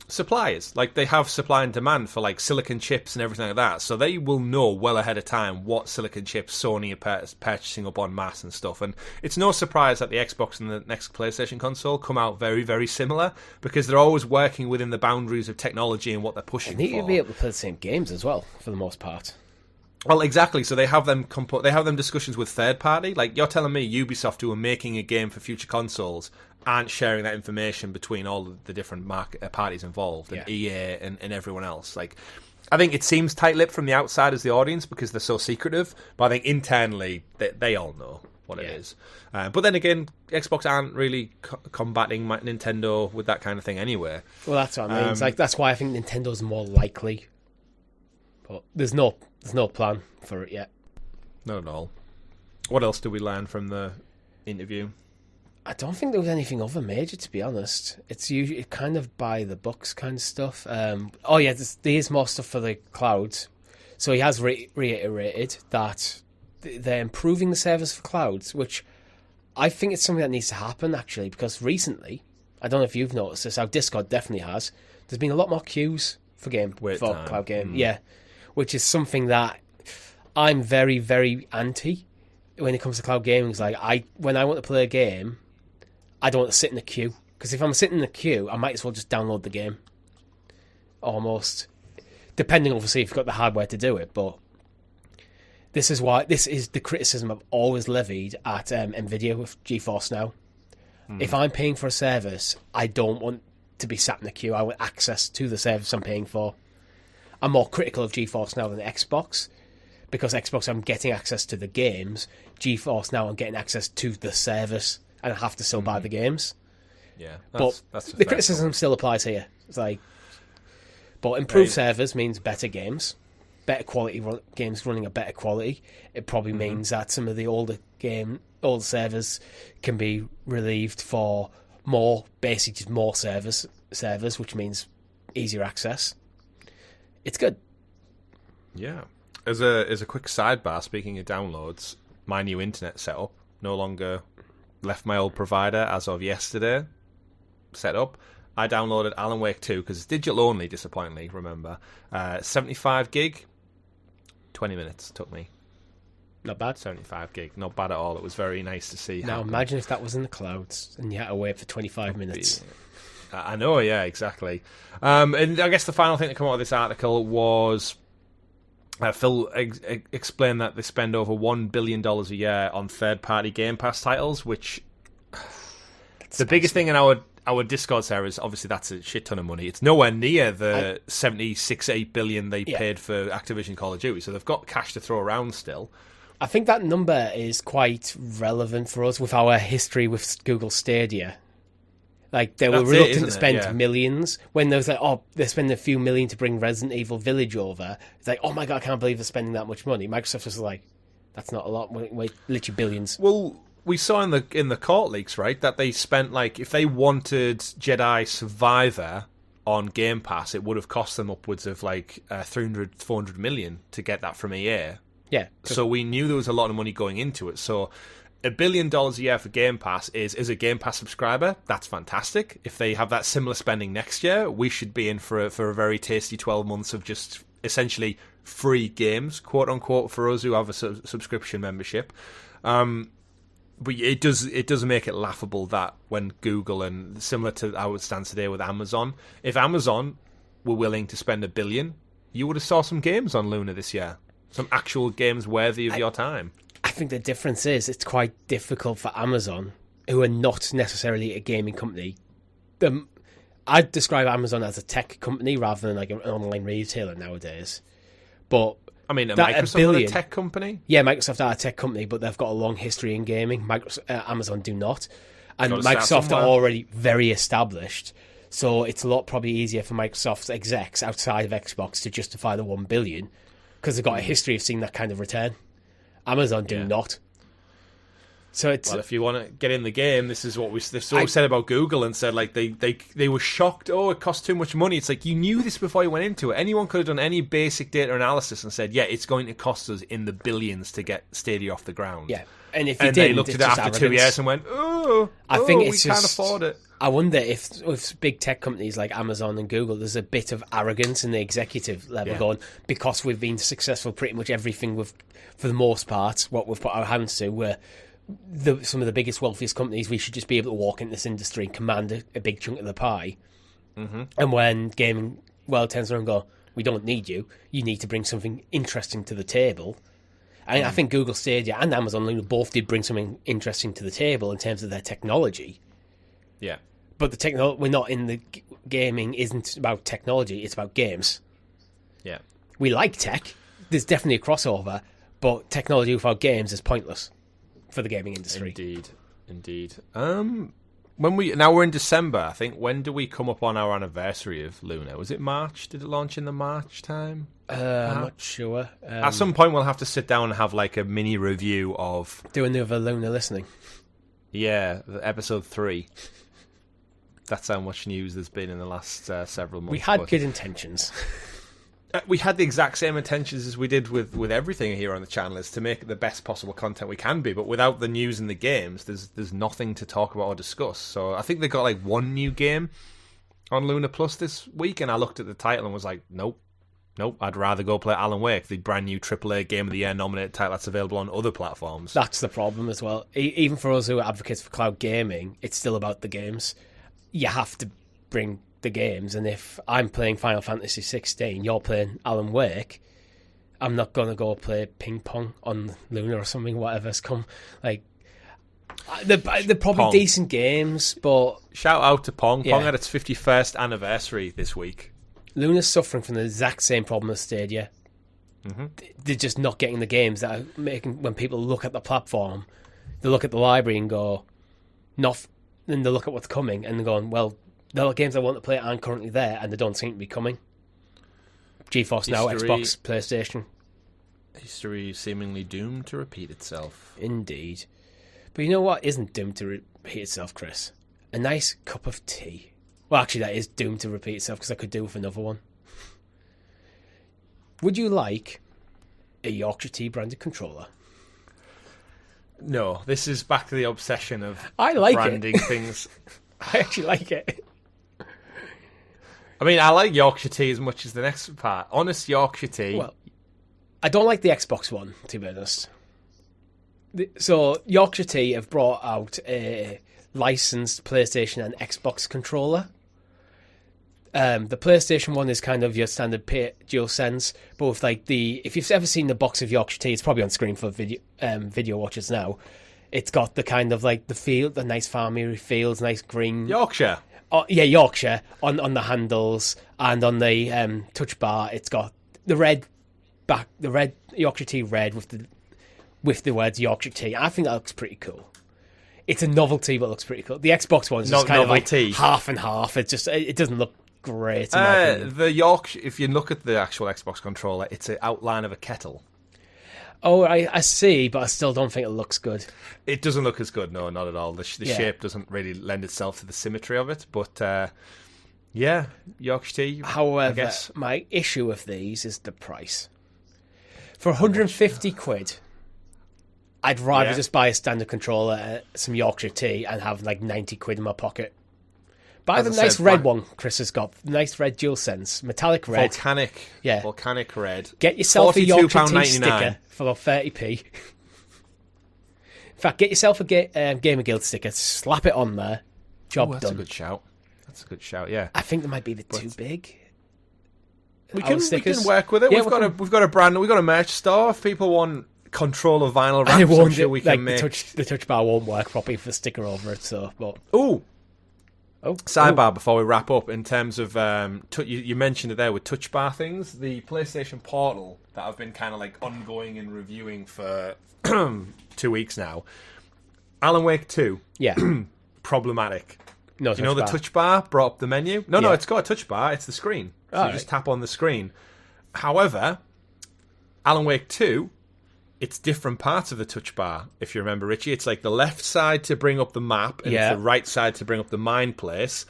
Suppliers, like they have supply and demand for like silicon chips and everything like that, so they will know well ahead of time what silicon chips Sony are purchasing up en masse and stuff. And it's no surprise that the Xbox and the next PlayStation console come out very, very similar, because they're always working within the boundaries of technology and what they're pushing for. I think you'll be able to play the same games as well, for the most part. Well, exactly. So they have them discussions with third party. Like you're telling me, Ubisoft, who are making a game for future consoles, aren't sharing that information between all the different parties involved, and EA and everyone else. Like, I think it seems tight-lipped from the outside as the audience because they're so secretive, but I think internally they all know what it is. But then again, Xbox aren't really combating Nintendo with that kind of thing anyway. Well, that's what I mean. It's like, that's why I think Nintendo's more likely. But there's no plan for it yet. Not at all. What else did we learn from the interview? I don't think there was anything other major, to be honest. It's usually kind of by the books kind of stuff. There is more stuff for the clouds. So he has reiterated that they're improving the service for clouds, which I think it's something that needs to happen, actually, because recently, I don't know if you've noticed this, our Discord definitely has, there's been a lot more queues for cloud game. Yeah, which is something that I'm very, very anti when it comes to cloud gaming. It's like, when I want to play a game, I don't want to sit in the queue, because if I'm sitting in the queue, I might as well just download the game. Almost, depending obviously if you've got the hardware to do it. But this is the criticism I've always levied at Nvidia with GeForce Now. If I'm paying for a service, I don't want to be sat in the queue. I want access to the service I'm paying for. I'm more critical of GeForce Now than Xbox, because Xbox I'm getting access to the games. GeForce Now I'm getting access to the service, and I have to still buy the games. Yeah, but the criticism still applies here. It's like, but improved servers means better games, better quality games running at better quality. It probably means that some of the older servers can be relieved for more servers, which means easier access. It's good. Yeah. As a quick sidebar, speaking of downloads, my new internet setup no longer left my old provider as of yesterday. Set up. I downloaded Alan Wake 2 because it's digital only, disappointingly, remember. 75 gig, 20 minutes took me. Not bad. 75 gig, not bad at all. It was very nice to see. Now imagine if that was in the clouds and you had to wait for 25 minutes. I know, yeah, exactly. And I guess the final thing to come out of this article was Phil explained that they spend over $1 billion a year on third-party Game Pass titles, which the biggest thing in our Discord servers, obviously that's a shit ton of money. It's nowhere near the 76-8 billion they paid for Activision Call of Duty, so they've got cash to throw around still. I think that number is quite relevant for us with our history with Google Stadia. Like, they were reluctant to spend millions when there was like, they're spending a few million to bring Resident Evil Village over. It's like, oh my god, I can't believe they're spending that much money. Microsoft was like, that's not a lot. Wait, literally billions. Well, we saw in the court leaks, right, that they spent, like, if they wanted Jedi Survivor on Game Pass, it would have cost them upwards of like 300-400 million to get that from EA. Yeah. So we knew there was a lot of money going into it. So $1 billion a year for Game Pass is a Game Pass subscriber. That's fantastic. If they have that similar spending next year, we should be in for a very tasty 12 months of just essentially free games, quote unquote, for us who have a subscription membership. But it does make it laughable that when Google, and similar to how it stands today with Amazon, if Amazon were willing to spend $1 billion, you would have saw some games on Luna this year. Some actual games worthy of your time. I think the difference is it's quite difficult for Amazon, who are not necessarily a gaming company. I'd describe Amazon as a tech company rather than like an online retailer nowadays. But I mean, Microsoft a tech company? Yeah, Microsoft are a tech company, but they've got a long history in gaming. Amazon do not. And Microsoft are already very established. So it's a lot probably easier for Microsoft's execs outside of Xbox to justify the $1 billion because they've got a history of seeing that kind of return. Amazon do not. So it's if you want to get in the game, this is what we said about Google, and said like they were shocked. Oh, it costs too much money. It's like you knew this before you went into it. Anyone could have done any basic data analysis and said, yeah, it's going to cost us in the billions to get Stadia off the ground. Yeah, and if you didn't, they looked at it after 2 years and went, I think we can't afford it. I wonder if with big tech companies like Amazon and Google, there's a bit of arrogance in the executive level going, because we've been successful pretty much everything for the most part, what we've put our hands to, we're some of the biggest, wealthiest companies, we should just be able to walk into this industry and command a big chunk of the pie. Mm-hmm. And when gaming world turns around and go, we don't need you, you need to bring something interesting to the table. And I think Google Stadia and Amazon Luna both did bring something interesting to the table in terms of their technology. Yeah. But we're not in the gaming isn't about technology, it's about games. Yeah. We like tech. There's definitely a crossover, but technology without games is pointless for the gaming industry. Indeed. Now we're in December, I think. When do we come up on our anniversary of Luna? Was it March? Did it launch in the March time? I'm not sure. At some point, we'll have to sit down and have like a mini review of... Do another Luna listening. Yeah, episode 3. That's how much news there's been in the last several months. We had good intentions. We had the exact same intentions as we did with everything here on the channel, is to make it the best possible content we can be. But without the news and the games, there's nothing to talk about or discuss. So I think they got like one new game on Luna Plus this week, and I looked at the title and was like, nope. I'd rather go play Alan Wake, the brand new AAA Game of the Year nominated title that's available on other platforms. That's the problem as well. Even for us who are advocates for cloud gaming, it's still about the games. You have to bring the games, and if I'm playing Final Fantasy 16, you're playing Alan Wake, I'm not going to go play ping pong on Luna or something, whatever's come. Like, they're probably Pong. decent games, but... Shout out to Pong. Yeah. Pong had its 51st anniversary this week. Luna's suffering from the exact same problem as Stadia. Mm-hmm. They're just not getting the games that are making... When people look at the platform, they look at the library and go, then they look at what's coming and they're going, well, the games I want to play aren't currently there, and they don't seem to be coming. GeForce Now, Xbox, PlayStation. History seemingly doomed to repeat itself. Indeed. But you know what isn't doomed to repeat itself, Chris? A nice cup of tea. Well, actually, that is doomed to repeat itself, because I could do with another one. Would you like a Yorkshire Tea branded controller? No, this is back to the obsession of I like branding things. I actually like it. I mean, I like Yorkshire Tea as much as the next part. Honest Yorkshire Tea. Well, I don't like the Xbox one, to be honest. So, Yorkshire Tea have brought out a licensed PlayStation and Xbox controller. The PlayStation one is kind of your standard DualSense, but with like if you've ever seen the box of Yorkshire Tea, it's probably on screen for video watchers now. It's got the kind of like the nice farmery fields, nice green. Yorkshire. Oh, yeah, Yorkshire on the handles, and on the touch bar, it's got the red Yorkshire Tea red with the words Yorkshire Tea. I think that looks pretty cool. It's a novelty, but it looks pretty cool. The Xbox one's just kind of like half and half. It doesn't look great. In my opinion. The Yorkshire, if you look at the actual Xbox controller, it's an outline of a kettle. Oh, I see, but I still don't think it looks good. It doesn't look as good, no, not at all. The shape doesn't really lend itself to the symmetry of it, but yeah, Yorkshire Tea. However, I guess. My issue with these is the price. For 150 quid, I'd rather just buy a standard controller, some Yorkshire Tea, and have like 90 quid in my pocket. Buy the nice red one Chris has got. Nice red DualSense. Metallic red. Volcanic red. Get yourself a Yorkshire Tea sticker for 30p. In fact, get yourself a GamerGuild sticker, slap it on there, job done. That's a good shout, yeah. I think they might be a bit too big. We can work with it. Yeah, we've got a brand, we've got a merch store. If people want controller vinyl wraps, I'm sure we can make... The touch bar won't work properly for a sticker over it, so... But... Sidebar before we wrap up, in terms of you mentioned it there with touch bar things, the PlayStation Portal that I've been kind of like ongoing and reviewing for 2 weeks now. Alan Wake 2, problematic. No, you know the touch bar brought up the menu? No, it's got a touch bar. It's the screen. So you just tap on the screen. However, Alan Wake 2, it's different parts of the touch bar, if you remember, Richie. It's like the left side to bring up the map, and it's the right side to bring up the mine place.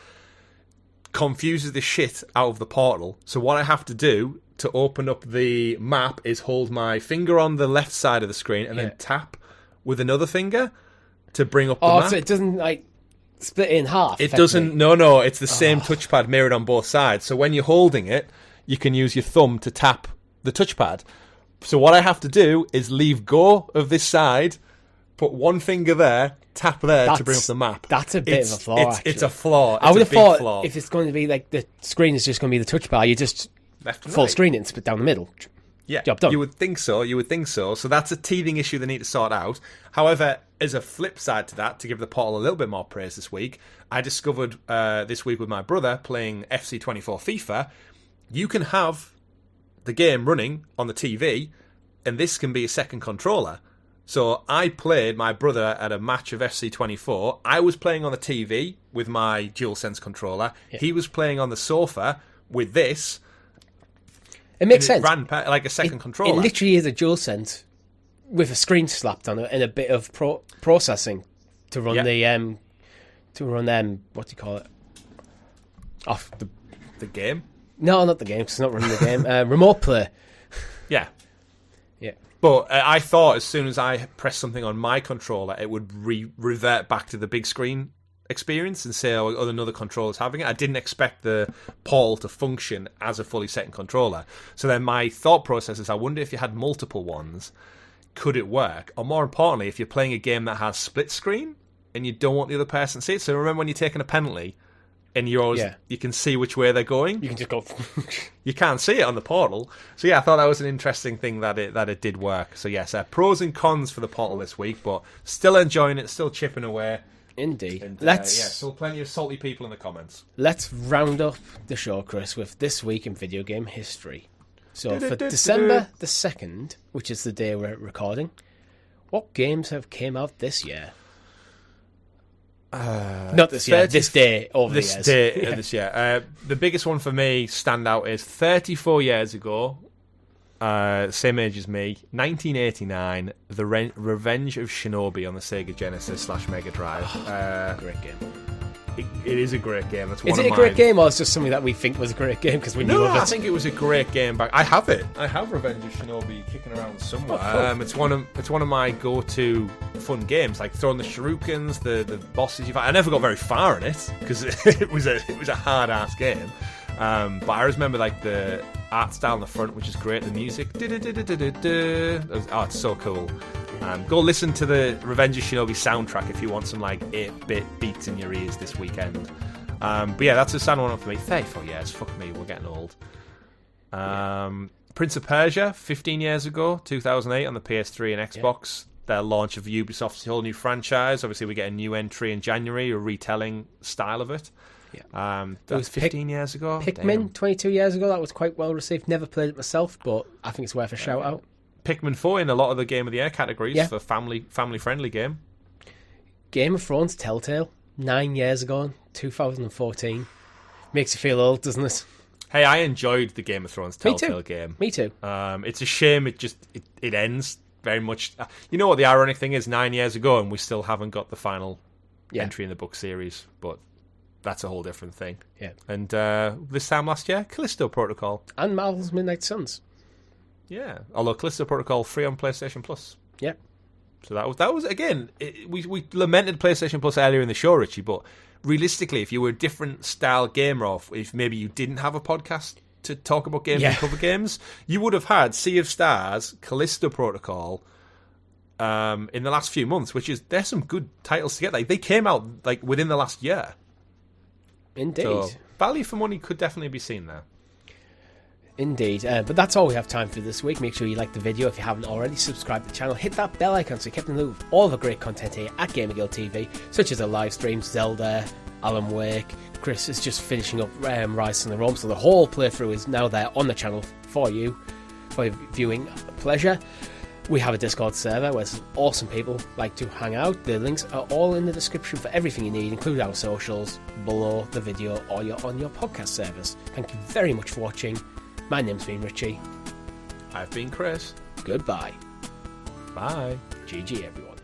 Confuses the shit out of the Portal. So what I have to do to open up the map is hold my finger on the left side of the screen and then tap with another finger to bring up the map. So it doesn't, like, split in half? It doesn't... No, it's the same touchpad mirrored on both sides. So when you're holding it, you can use your thumb to tap the touchpad. So what I have to do is leave go of this side, put one finger there, tap there to bring up the map. That's a bit of a flaw, actually. It's a flaw. I would have thought if it's going to be like the screen is just going to be the touch bar, you just left and full right. screen it and split down the middle. Yeah, job done. You would think so. So that's a teething issue they need to sort out. However, as a flip side to that, to give the Portal a little bit more praise this week, I discovered this week with my brother playing FC24 FIFA, you can have the game running on the TV, and this can be a second controller. So I played my brother at a match of FC24. I was playing on the TV with my DualSense controller. Yeah. He was playing on the sofa with this. It makes sense. It ran like a second controller. It literally is a DualSense with a screen slapped on it and a bit of processing to run what do you call it? Off the game? No, not the game, because it's not running the game. Remote play. Yeah. Yeah. But I thought as soon as I pressed something on my controller, it would revert back to the big screen experience and say, oh, another controller's having it. I didn't expect the Portal to function as a fully second controller. So then my thought process is, I wonder if you had multiple ones, could it work? Or more importantly, if you're playing a game that has split screen and you don't want the other person to see it. So remember when you're taking a penalty and you can see which way they're going? You can just go... You can't see it on the Portal. So yeah, I thought that was an interesting thing that it did work. So yes, pros and cons for the Portal this week, but still enjoying it, still chipping away. Indeed. And, still plenty of salty people in the comments. Let's round up the show, Chris, with This Week in Video Game History. So for December the 2nd, which is the day we're recording, what games have came out this year? Not this year, this day over the years. This year. The biggest one for me, standout, is 34 years ago, same age as me, 1989, The Revenge of Shinobi on the Sega Genesis / Mega Drive. Great game. It is a great game. Is it a great game, or is it just something that we think was a great game because we knew of it? I think it was a great game. I have it. I have Revenge of Shinobi kicking around somewhere. It's one of my go-to fun games, like throwing the shurikens, the bosses you fight. I never got very far in it because it was a hard-ass game. But I remember like the art style on the front, which is great. The music, it's so cool. Go listen to the Revenge of Shinobi soundtrack if you want some like 8-bit beats in your ears this weekend. But yeah, that's a sad one for me. 34 years, fuck me, we're getting old. Prince of Persia, 15 years ago, 2008 on the PS3 and Xbox. Their launch of Ubisoft's whole new franchise. Obviously, we get a new entry in January, a retelling style of it. Yeah. That was 15 years ago. Pikmin, 22 years ago. That was quite well received. Never played it myself, but I think it's worth a shout out. Pikmin 4 in a lot of the Game of the Year categories for family-friendly game. Game of Thrones Telltale, 9 years ago, 2014. Makes you feel old, doesn't it? Hey, I enjoyed the Game of Thrones Telltale game. Me too. It's a shame it ends very much... You know what the ironic thing is? 9 years ago, and we still haven't got the final entry in the book series, but... That's a whole different thing. Yeah. And this time last year, Callisto Protocol. And Marvel's Midnight Suns. Yeah. Although Callisto Protocol free on PlayStation Plus. Yeah. So that was again, we lamented PlayStation Plus earlier in the show, Richie, but realistically, if you were a different style gamer, or if maybe you didn't have a podcast to talk about games and cover games, you would have had Sea of Stars, Callisto Protocol, in the last few months, there's some good titles to get. Like, they came out like within the last year. Indeed. So, value for money could definitely be seen there. Indeed. But that's all we have time for this week. Make sure you like the video if you haven't already. Subscribe to the channel. Hit that bell icon so you keep in the loop with all the great content here at GamerGuildTV, such as the live streams, Zelda, Alan Wake. Chris is just finishing up Rise to the Rome, so the whole playthrough is now there on the channel for you, for your viewing pleasure. We have a Discord server where some awesome people like to hang out. The links are all in the description for everything you need, including our socials, below the video, or on your podcast service. Thank you very much for watching. My name's been Richie. I've been Chris. Goodbye. Bye. GG, everyone.